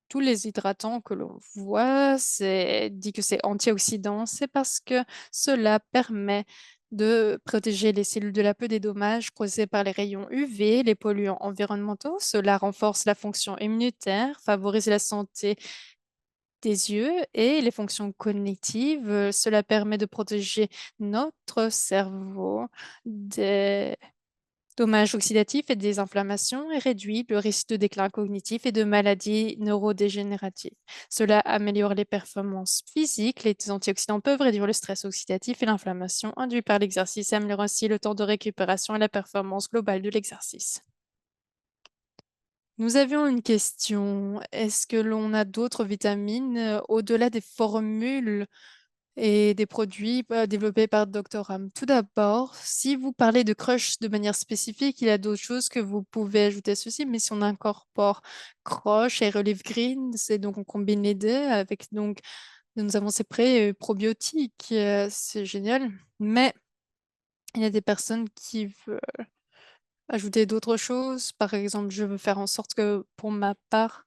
A: tous les hydratants que l'on voit, c'est dit que c'est antioxydant, c'est parce que cela permet de protéger les cellules de la peau des dommages causés par les rayons UV, les polluants environnementaux. Cela renforce la fonction immunitaire, favorise la santé des yeux et les fonctions cognitives. Cela permet de protéger notre cerveau des dommages oxydatifs et des inflammations et réduit le risque de déclin cognitif et de maladies neurodégénératives. Cela améliore les performances physiques. Les antioxydants peuvent réduire le stress oxydatif et l'inflammation induit par l'exercice et améliorent ainsi le temps de récupération et la performance globale de l'exercice. Nous avions une question. Est-ce que l'on a d'autres vitamines au-delà des formules et des produits développés par Dr. Ram? Tout d'abord, si vous parlez de crush de manière spécifique, il y a d'autres choses que vous pouvez ajouter à ceci, mais si on incorpore crush et relive green, c'est donc on combine les deux avec donc nous avons ces pré probiotiques, c'est génial. Mais il y a des personnes qui veulent ajouter d'autres choses. Par exemple, je veux faire en sorte que pour ma part,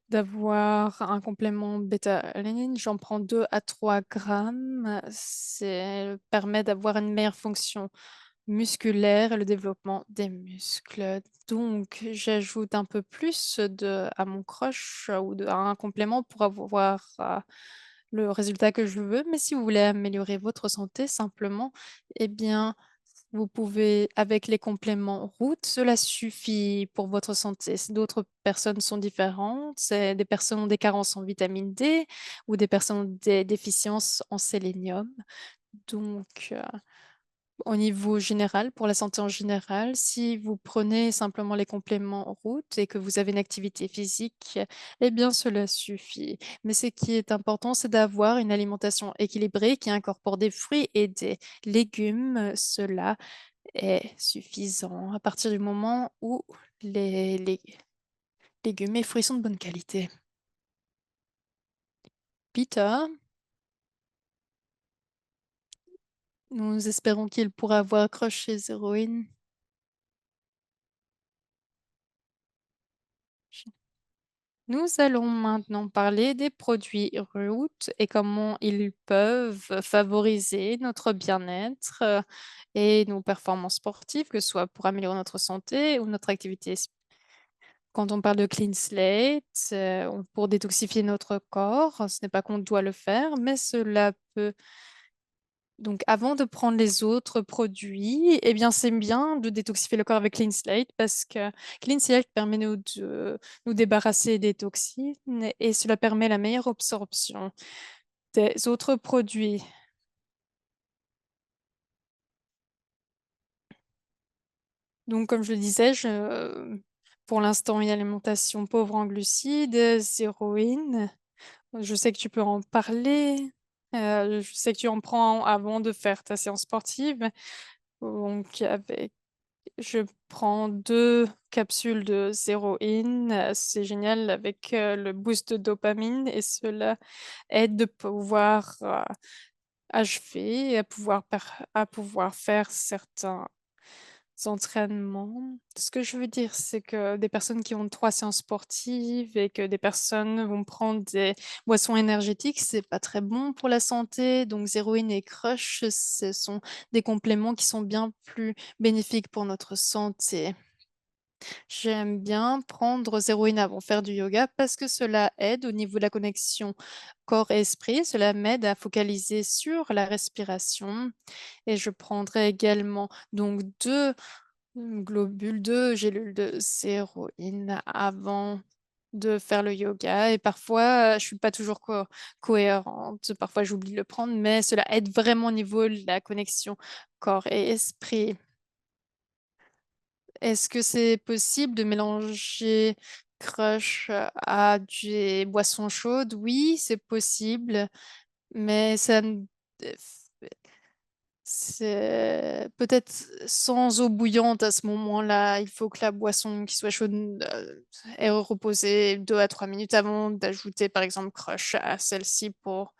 A: d'avoir un complément bêta-alanine. J'en prends 2 à 3 grammes. C'est permet d'avoir une meilleure fonction musculaire et le développement des muscles. Donc, j'ajoute un peu plus à mon crush ou à un complément pour avoir le résultat que je veux. Mais si vous voulez améliorer votre santé simplement, eh bien, vous pouvez, avec les compléments routes, cela suffit pour votre santé. D'autres personnes sont différentes. C'est des personnes ont des carences en vitamine D ou des personnes ont des déficiences en sélénium. Donc, au niveau général, pour la santé en général, si vous prenez simplement les compléments routes et que vous avez une activité physique, eh bien, cela suffit. Mais ce qui est important, c'est d'avoir une alimentation équilibrée qui incorpore des fruits et des légumes. Cela est suffisant à partir du moment où les légumes et fruits sont de bonne qualité. Peter, nous espérons qu'il pourra avoir accroché ses héroïnes. Nous allons maintenant parler des produits routes et comment ils peuvent favoriser notre bien-être et nos performances sportives, que ce soit pour améliorer notre santé ou notre activité. Quand on parle de clean slate, pour détoxifier notre corps, ce n'est pas qu'on doit le faire, mais cela peut donc, avant de prendre les autres produits, eh bien, c'est bien de détoxifier le corps avec Clean Slate parce que Clean Slate permet de nous débarrasser des toxines et cela permet la meilleure absorption des autres produits. Donc, comme je le disais, pour l'instant, une alimentation pauvre en glucides, zéro in. Je sais que tu peux en parler. Je sais que tu en prends avant de faire ta séance sportive. Donc, je prends 2 capsules de zéro in. C'est génial avec le boost de dopamine et cela aide de pouvoir achever et à pouvoir faire certains entraînements. Ce que je veux dire, c'est que des personnes qui ont 3 séances sportives et que des personnes vont prendre des boissons énergétiques, c'est pas très bon pour la santé. Donc, Zéroïne et Crush, ce sont des compléments qui sont bien plus bénéfiques pour notre santé. J'aime bien prendre Zéroïne avant de faire du yoga parce que cela aide au niveau de la connexion corps et esprit. Cela m'aide à focaliser sur la respiration. Et je prendrai également donc 2 gélules de zéroïne avant de faire le yoga. Et parfois, je suis pas toujours cohérente. Parfois, j'oublie de le prendre, mais cela aide vraiment au niveau de la connexion corps et esprit. Est-ce que c'est possible de mélanger Crush à des boissons chaudes? Oui, c'est possible, mais c'est peut-être sans eau bouillante à ce moment-là. Il faut que la boisson qui soit chaude ait reposé 2 à 3 minutes avant d'ajouter par exemple Crush à celle-ci pour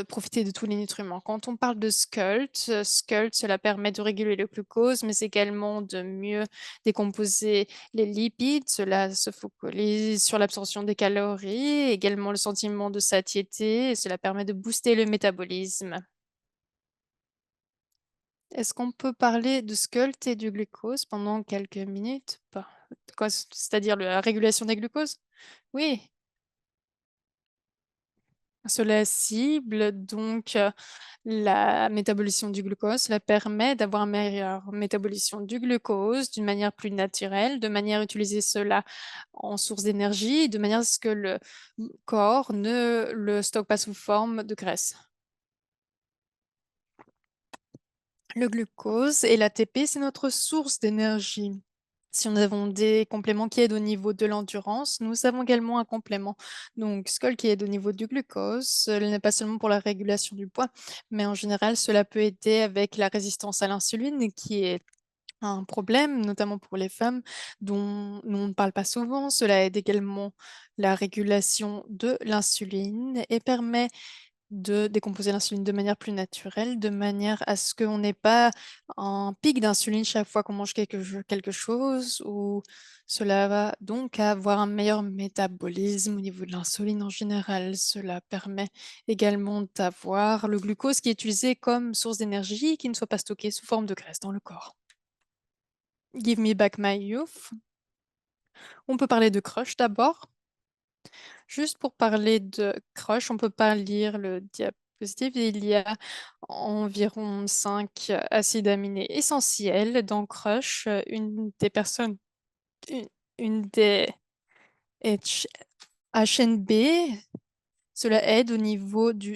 A: profiter de tous les nutriments. Quand on parle de Skult, cela permet de réguler le glucose, mais également de mieux décomposer les lipides. Cela se focalise sur l'absorption des calories, également le sentiment de satiété, et cela permet de booster le métabolisme. Est-ce qu'on peut parler de Skult et du glucose pendant quelques minutes? C'est-à-dire la régulation des glucoses? Oui, cela cible donc la métabolisation du glucose. Cela permet d'avoir une meilleure métabolisation du glucose d'une manière plus naturelle, de manière à utiliser cela en source d'énergie, de manière à ce que le corps ne le stocke pas sous forme de graisse. Le glucose et l'ATP, c'est notre source d'énergie. Si nous avons des compléments qui aident au niveau de l'endurance, nous avons également un complément. Donc, Skull qui aide au niveau du glucose, ce n'est pas seulement pour la régulation du poids, mais en général, cela peut aider avec la résistance à l'insuline, qui est un problème, notamment pour les femmes, dont on ne parle pas souvent. Cela aide également la régulation de l'insuline et permet de décomposer l'insuline de manière plus naturelle, de manière à ce qu'on n'ait pas un pic d'insuline chaque fois qu'on mange quelque chose, ou cela va donc avoir un meilleur métabolisme au niveau de l'insuline en général. Cela permet également d'avoir le glucose qui est utilisé comme source d'énergie qui ne soit pas stocké sous forme de graisse dans le corps. Give me back my youth. On peut parler de crush d'abord. Juste pour parler de Crush, on ne peut pas lire le diapositive. Il y a environ 5 acides aminés essentiels dans Crush. Une des personnes, une, une des HNB, cela aide au niveau de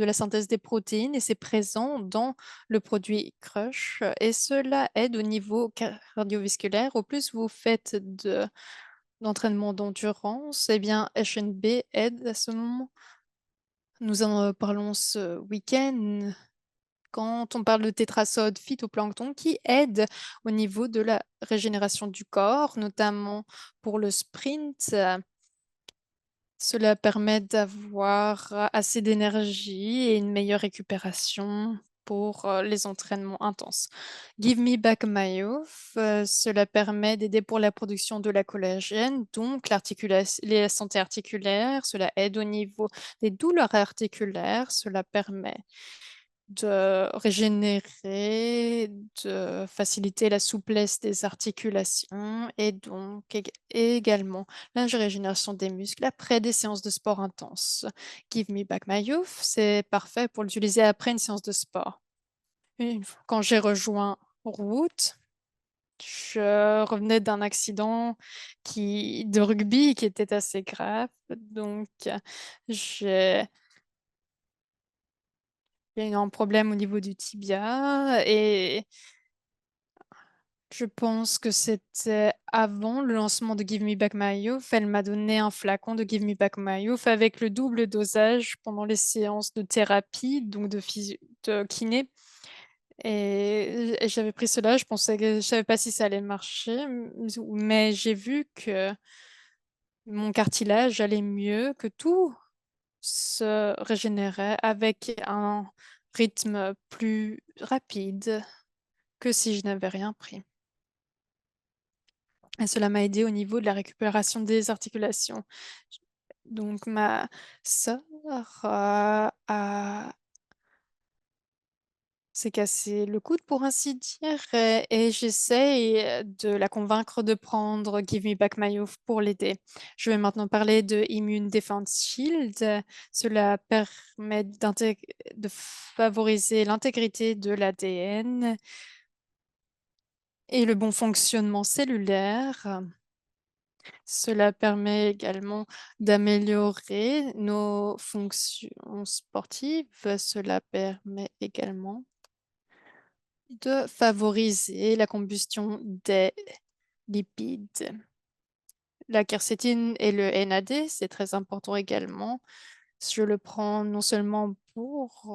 A: la synthèse des protéines et c'est présent dans le produit Crush. Et cela aide au niveau cardiovasculaire. Au plus vous faites d'entraînement d'endurance, eh bien, HNB aide à ce moment. Nous en parlons ce week-end quand on parle de tétrasode phytoplancton qui aide au niveau de la régénération du corps, notamment pour le sprint. Cela permet d'avoir assez d'énergie et une meilleure récupération pour les entraînements intenses. Give me back my youth, cela permet d'aider pour la production de la collagène, donc la santé articulaire, cela aide au niveau des douleurs articulaires, cela permet de régénérer, de faciliter la souplesse des articulations et donc également la régénération des muscles après des séances de sport intenses. Give me back my youth, c'est parfait pour l'utiliser après une séance de sport. Quand j'ai rejoint Route, je revenais d'un accident de rugby qui était assez grave. Donc, j'ai il y a eu un problème au niveau du tibia et je pense que c'était avant le lancement de Give Me Back My Youth. Elle m'a donné un flacon de Give Me Back My Youth avec le double dosage pendant les séances de thérapie, donc de kiné. Et j'avais pris cela, je savais pas si ça allait marcher, mais j'ai vu que mon cartilage allait mieux, que tout se régénérait avec un rythme plus rapide. que si je n'avais rien pris. Et cela m'a aidé au niveau de la récupération des articulations. Donc, ma sœur s'est cassé le coude, pour ainsi dire, et j'essaie de la convaincre de prendre Give Me Back My Youth pour l'aider. Je vais maintenant parler de Immune Defense Shield. Cela permet de favoriser l'intégrité de l'ADN et le bon fonctionnement cellulaire. Cela permet également d'améliorer nos fonctions sportives. Cela permet également de favoriser la combustion des lipides. La quercétine et le NAD, c'est très important également. Je le prends non seulement pour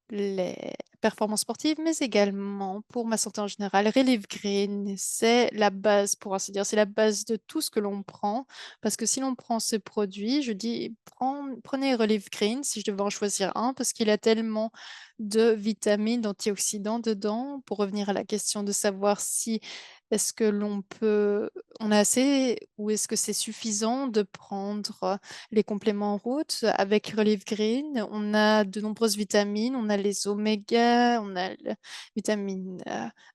A: les performances sportives, mais également pour ma santé en général. Relive Green, c'est la base, pour ainsi dire, c'est la base de tout ce que l'on prend. Parce que si l'on prend ce produit, je dis prenez Relive Green si je devais en choisir un, parce qu'il a tellement de vitamines, d'antioxydants dedans. Pour revenir à la question de savoir si est-ce que on a assez ou est-ce que c'est suffisant de prendre les compléments en route. Avec Relief Green, on a de nombreuses vitamines, on a les oméga, on a la vitamine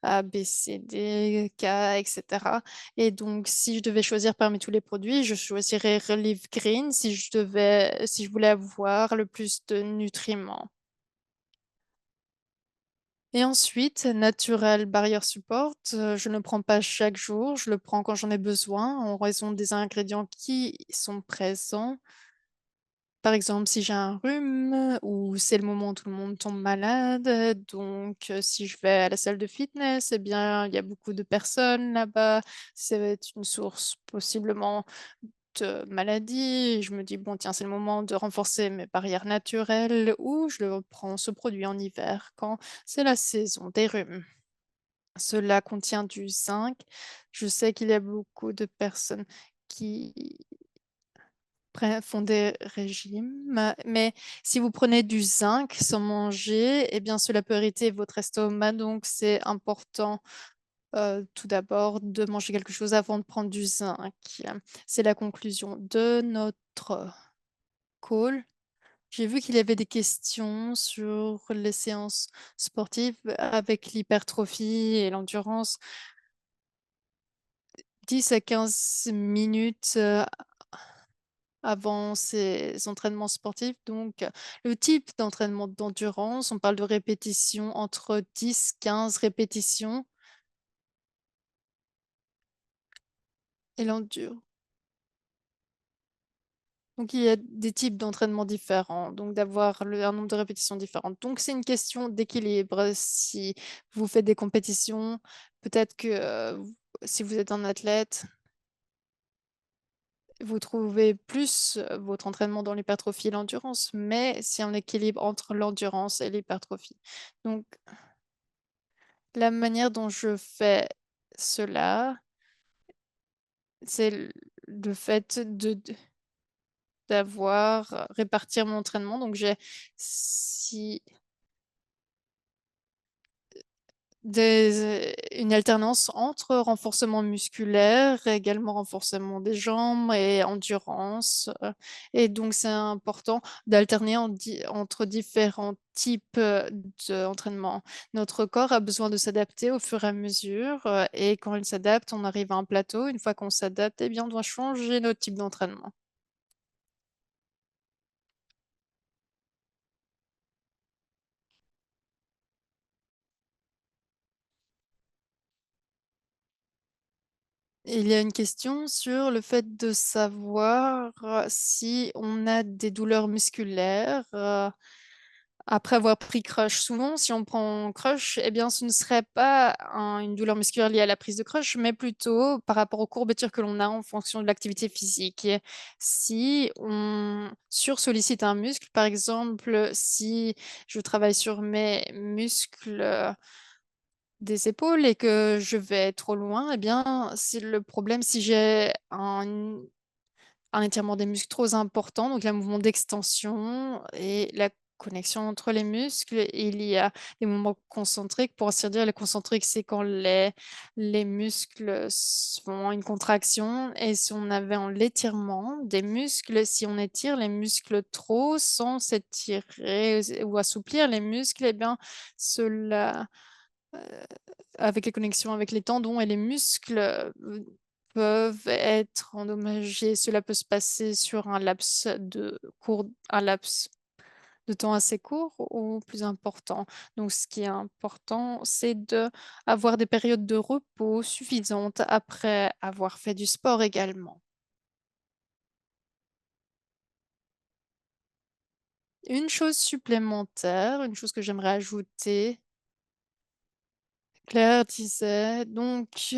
A: A, B, C, D, K, etc. Et donc, si je devais choisir parmi tous les produits, je choisirais Relief Green si je voulais avoir le plus de nutriments. Et ensuite, Natural Barrier Support, je ne le prends pas chaque jour, je le prends quand j'en ai besoin en raison des ingrédients qui sont présents. Par exemple, si j'ai un rhume ou c'est le moment où tout le monde tombe malade, donc si je vais à la salle de fitness, eh bien, il y a beaucoup de personnes là-bas. Ça va être une source possiblement de maladie. Je me dis, bon, tiens, c'est le moment de renforcer mes barrières naturelles ou je prends ce produit en hiver quand c'est la saison des rhumes. Cela contient du zinc. Je sais qu'il y a beaucoup de personnes qui font des régimes, mais si vous prenez du zinc sans manger, eh bien cela peut irriter votre estomac, donc c'est important tout d'abord de manger quelque chose avant de prendre du zinc. C'est la conclusion de notre call. J'ai vu qu'il y avait des questions sur les séances sportives avec l'hypertrophie et l'endurance. 10 à 15 minutes avant ces entraînements sportifs. Donc, le type d'entraînement d'endurance, on parle de répétitions entre 10-15 répétitions et l'endure. Donc, il y a des types d'entraînement différents, donc d'avoir un nombre de répétitions différentes. Donc, c'est une question d'équilibre. Si vous faites des compétitions, peut-être que si vous êtes un athlète, vous trouvez plus votre entraînement dans l'hypertrophie et l'endurance, mais c'est un équilibre entre l'endurance et l'hypertrophie. Donc, la manière dont je fais cela, c'est le fait d'avoir répartir mon entraînement. Donc, j'ai si une alternance entre renforcement musculaire, également renforcement des jambes et endurance. Et donc, c'est important d'alterner entre différents types d'entraînement. Notre corps a besoin de s'adapter au fur et à mesure. Et quand il s'adapte, on arrive à un plateau. Une fois qu'on s'adapte, eh bien, on doit changer notre type d'entraînement. Il y a une question sur le fait de savoir si on a des douleurs musculaires après avoir pris Crush. Souvent, si on prend Crush, eh bien, ce ne serait pas une douleur musculaire liée à la prise de Crush, mais plutôt par rapport aux courbatures que l'on a en fonction de l'activité physique. Et si on sursollicite un muscle, par exemple, si je travaille sur mes muscles des épaules et que je vais trop loin, eh bien, c'est le problème si j'ai un étirement des muscles trop important, donc un mouvement d'extension et la connexion entre les muscles. Il y a des mouvements concentriques. Pour ainsi dire, les concentriques, c'est quand les muscles font une contraction. Et si on avait en l'étirement des muscles, si on étire les muscles trop sans s'étirer ou assouplir les muscles, eh bien, cela, avec les connexions avec les tendons et les muscles, peuvent être endommagés. Cela peut se passer sur un laps de temps assez court ou plus important. Donc, ce qui est important, c'est d'avoir des périodes de repos suffisantes après avoir fait du sport également. Une chose supplémentaire, une chose que j'aimerais ajouter, Claire disait, donc,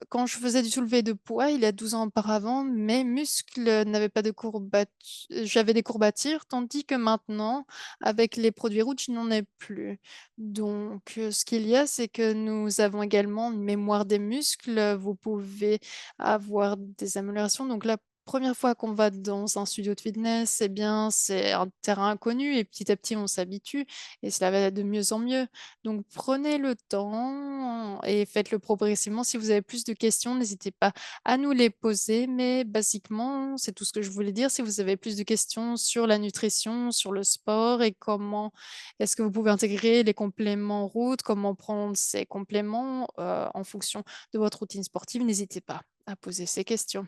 A: quand je faisais du soulevé de poids il y a 12 ans auparavant, mes muscles n'avaient pas de courbatures, j'avais des courbatures, tandis que maintenant, avec les produits routes, je n'en ai plus. Donc, ce qu'il y a, c'est que nous avons également une mémoire des muscles. Vous pouvez avoir des améliorations. Donc, la première fois qu'on va dans un studio de fitness, eh bien, c'est un terrain inconnu et petit à petit, on s'habitue et cela va de mieux en mieux. Donc, prenez le temps et faites-le progressivement. Si vous avez plus de questions, n'hésitez pas à nous les poser. Mais basiquement, c'est tout ce que je voulais dire. Si vous avez plus de questions sur la nutrition, sur le sport et comment est-ce que vous pouvez intégrer les compléments route, comment prendre ces compléments en fonction de votre routine sportive, n'hésitez pas à poser ces questions.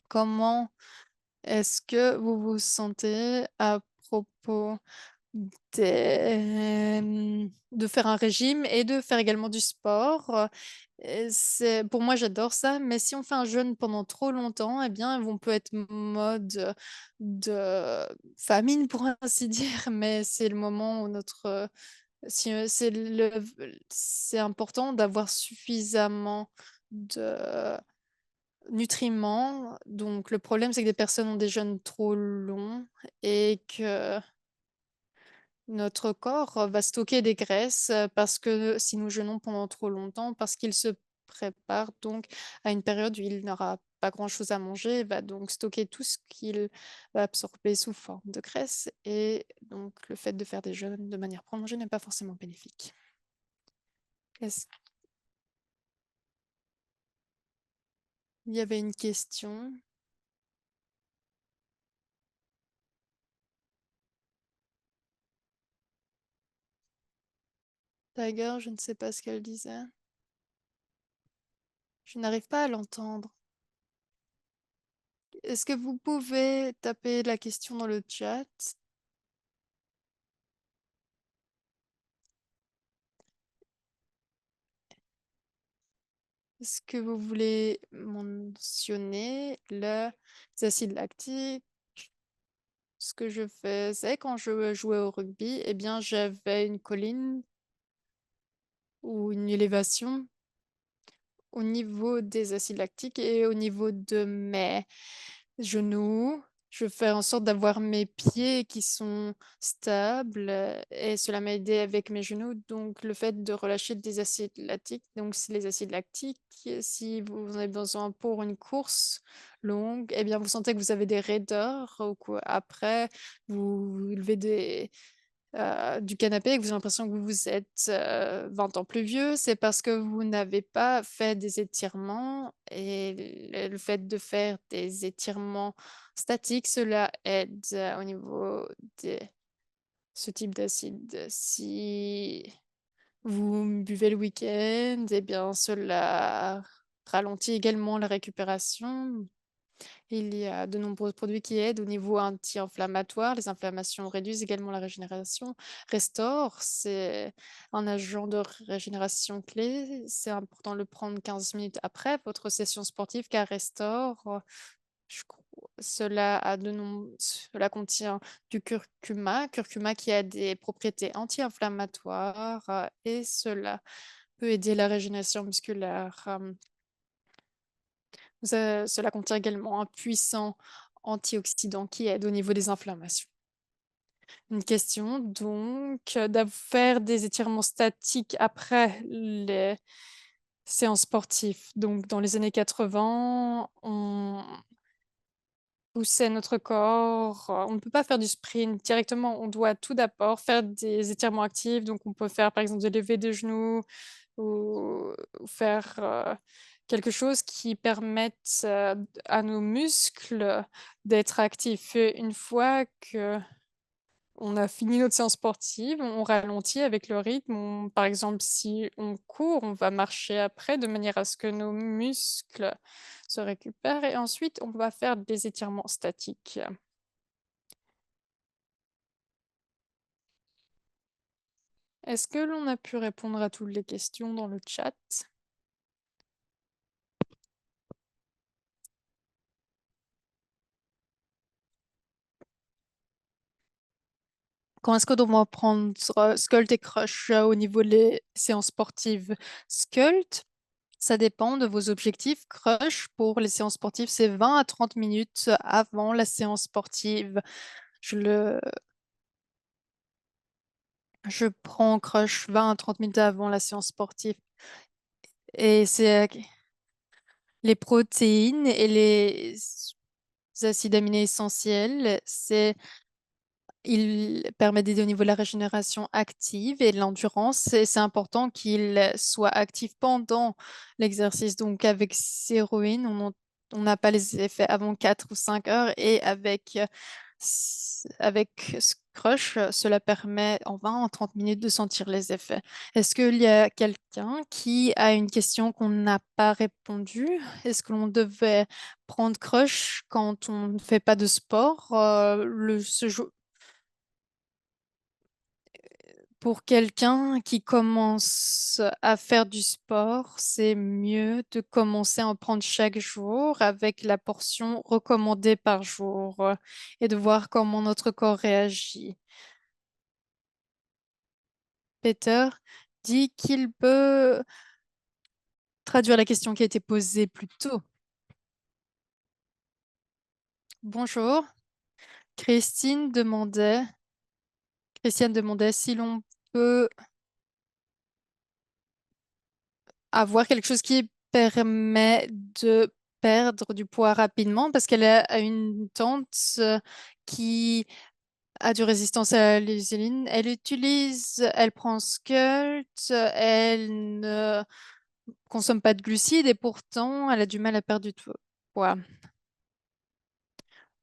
A: Comment est-ce que vous vous sentez à propos de faire un régime et de faire également du sport? Pour moi, j'adore ça, mais si on fait un jeûne pendant trop longtemps, eh bien, on peut être mode de famine, pour ainsi dire, mais c'est le moment où si, c'est important d'avoir suffisamment de nutriments. Donc, le problème, c'est que des personnes ont des jeûnes trop longs et que notre corps va stocker des graisses parce que si nous jeûnons pendant trop longtemps, parce qu'il se prépare donc à une période où il n'aura pas grand-chose à manger, il va donc stocker tout ce qu'il va absorber sous forme de graisse. Et donc, le fait de faire des jeûnes de manière prolongée n'est pas forcément bénéfique. Est-ce qu'il y avait une question? Tiger, je ne sais pas ce qu'elle disait. Je n'arrive pas à l'entendre. Est-ce que vous pouvez taper la question dans le chat? Est-ce que vous voulez mentionner les acides lactiques? Ce que je faisais quand je jouais au rugby, eh bien, j'avais une colline ou une élévation au niveau des acides lactiques et au niveau de mes genoux. Je fais en sorte d'avoir mes pieds qui sont stables et cela m'a aidé avec mes genoux. Donc, le fait de relâcher des acides lactiques, donc c'est les acides lactiques, si vous en avez besoin pour une course longue, eh bien, vous sentez que vous avez des raideurs ou quoi. Après, vous levez du canapé et que vous avez l'impression que vous êtes 20 ans plus vieux, c'est parce que vous n'avez pas fait des étirements et le fait de faire des étirements statiques, cela aide au niveau de ce type d'acide. Si vous buvez le week-end, eh bien cela ralentit également la récupération. Il y a de nombreux produits qui aident au niveau anti-inflammatoire. Les inflammations réduisent également la régénération. Restore, c'est un agent de régénération clé. C'est important de le prendre 15 minutes après votre session sportive car Restore, cela contient du curcuma qui a des propriétés anti-inflammatoires et cela peut aider la régénération musculaire. Cela contient également un puissant antioxydant qui aide au niveau des inflammations. Une question, donc, de faire des étirements statiques après les séances sportives. Donc, dans les années 80, pousser notre corps. On ne peut pas faire du sprint directement. On doit tout d'abord faire des étirements actifs. Donc, on peut faire, par exemple, des levées de genoux ou faire quelque chose qui permette à nos muscles d'être actifs. Et une fois que on a fini notre séance sportive, on ralentit avec le rythme. Par exemple, si on court, on va marcher après de manière à ce que nos muscles se récupèrent et ensuite on va faire des étirements statiques. Est-ce que l'on a pu répondre à toutes les questions dans le chat? Quand est-ce que l'on va prendre Sculpt et Crush au niveau des séances sportives? Sculpt, ça dépend de vos objectifs. Crush, pour les séances sportives, c'est 20 à 30 minutes avant la séance sportive. Je le Je prends Crush 20 à 30 minutes avant la séance sportive. Et c'est les protéines et les acides aminés essentiels. Il permet d'aider au niveau de la régénération active et de l'endurance. Et c'est important qu'il soit actif pendant l'exercice. Donc, avec Séroïne, on n'a pas les effets avant 4 ou 5 heures. Et avec Crush, cela permet en 20 à 30 minutes de sentir les effets. Est-ce qu'il y a quelqu'un qui a une question qu'on n'a pas répondu? Est-ce que l'on devait prendre Crush quand on ne fait pas de sport? Pour quelqu'un qui commence à faire du sport, c'est mieux de commencer à en prendre chaque jour avec la portion recommandée par jour et de voir comment notre corps réagit. Peter dit qu'il peut traduire la question qui a été posée plus tôt. Bonjour, Christiane demandait si l'on peut avoir quelque chose qui permet de perdre du poids rapidement parce qu'elle a une tante qui a du résistance à l'insuline. Elle prend Skult, elle ne consomme pas de glucides et pourtant elle a du mal à perdre du poids.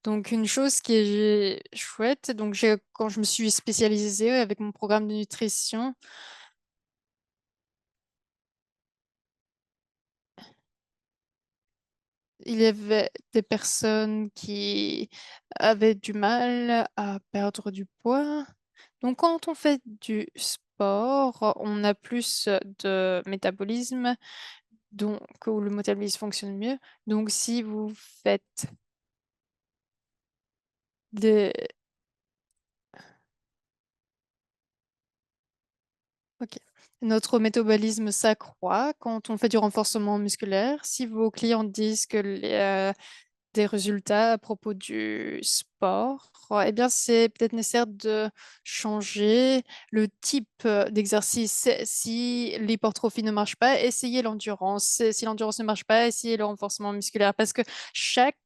A: Donc une chose qui est chouette, donc quand je me suis spécialisée avec mon programme de nutrition, il y avait des personnes qui avaient du mal à perdre du poids. Donc, quand on fait du sport, on a plus de métabolisme, donc où le métabolisme fonctionne mieux. Donc, si vous faites des... Ok. Notre métabolisme s'accroît quand on fait du renforcement musculaire. Si vos clients disent que des résultats à propos du sport, eh bien, c'est peut-être nécessaire de changer le type d'exercice. Si l'hypertrophie ne marche pas, essayez l'endurance. Si l'endurance ne marche pas, essayez le renforcement musculaire parce que chaque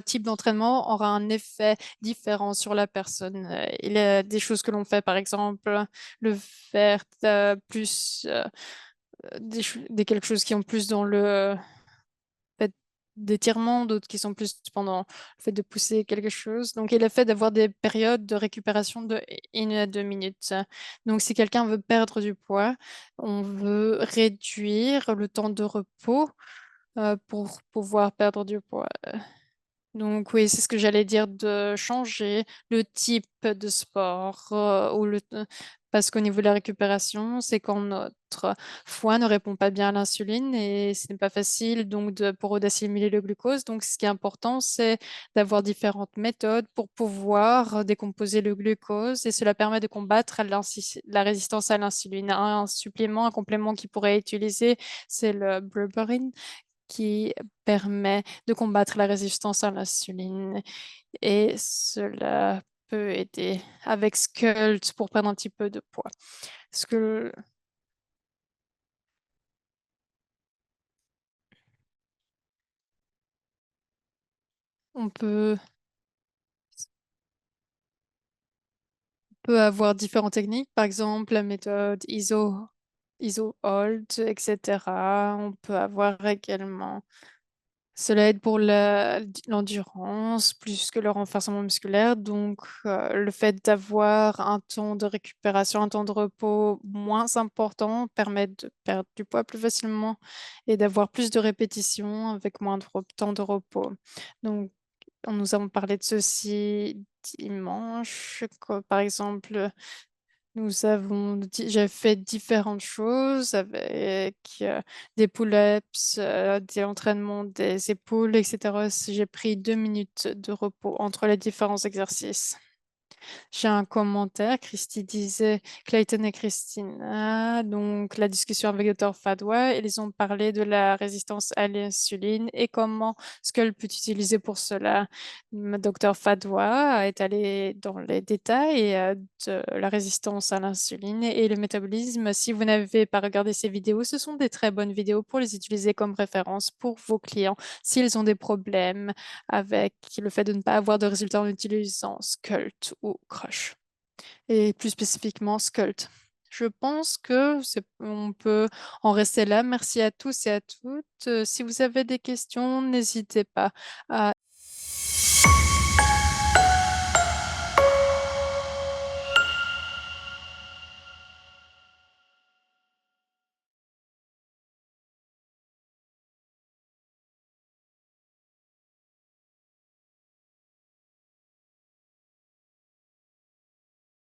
A: type d'entraînement aura un effet différent sur la personne. Il y a des choses que l'on fait, par exemple, le faire plus quelque chose qui ont plus dans le fait d'étirement, d'autres qui sont plus pendant le fait de pousser quelque chose. Donc, il est fait d'avoir des périodes de récupération de 1 à 2 minutes. Donc, si quelqu'un veut perdre du poids, on veut réduire le temps de repos pour pouvoir perdre du poids. Donc oui, c'est ce que j'allais dire, de changer le type de sport parce qu'au niveau de la récupération, c'est quand notre foie ne répond pas bien à l'insuline et ce n'est pas facile donc pour eux d'assimiler le glucose. Donc ce qui est important, c'est d'avoir différentes méthodes pour pouvoir décomposer le glucose et cela permet de combattre la résistance à l'insuline. Un supplément, un complément qui pourrait être utilisé, c'est le berberine qui permet de combattre la résistance à l'insuline et cela peut aider avec Skult pour perdre un petit peu de poids. Ce que on peut peut avoir différentes techniques, par exemple la méthode ISO-HOLD, etc. On peut avoir également cela aide pour l'endurance plus que le renforcement musculaire. Donc, le fait d'avoir un temps de récupération, un temps de repos moins important permet de perdre du poids plus facilement et d'avoir plus de répétitions avec moins de temps de repos. Donc, nous avons parlé de ceci dimanche, par exemple. J'ai fait différentes choses avec des pull-ups, des entraînements des épaules, etc. J'ai pris 2 minutes de repos entre les différents exercices. J'ai un commentaire. Christy disait, Clayton et Christina, donc la discussion avec le Dr. Fadwa, ils ont parlé de la résistance à l'insuline et comment Skull peut utiliser pour cela. Dr. Fadwa a étalé dans les détails de la résistance à l'insuline et le métabolisme. Si vous n'avez pas regardé ces vidéos, ce sont des très bonnes vidéos pour les utiliser comme référence pour vos clients s'ils ont des problèmes avec le fait de ne pas avoir de résultats en utilisant Skult ou Crush, et plus spécifiquement Skult. Je pense que on peut en rester là. Merci à tous et à toutes. Si vous avez des questions, n'hésitez pas à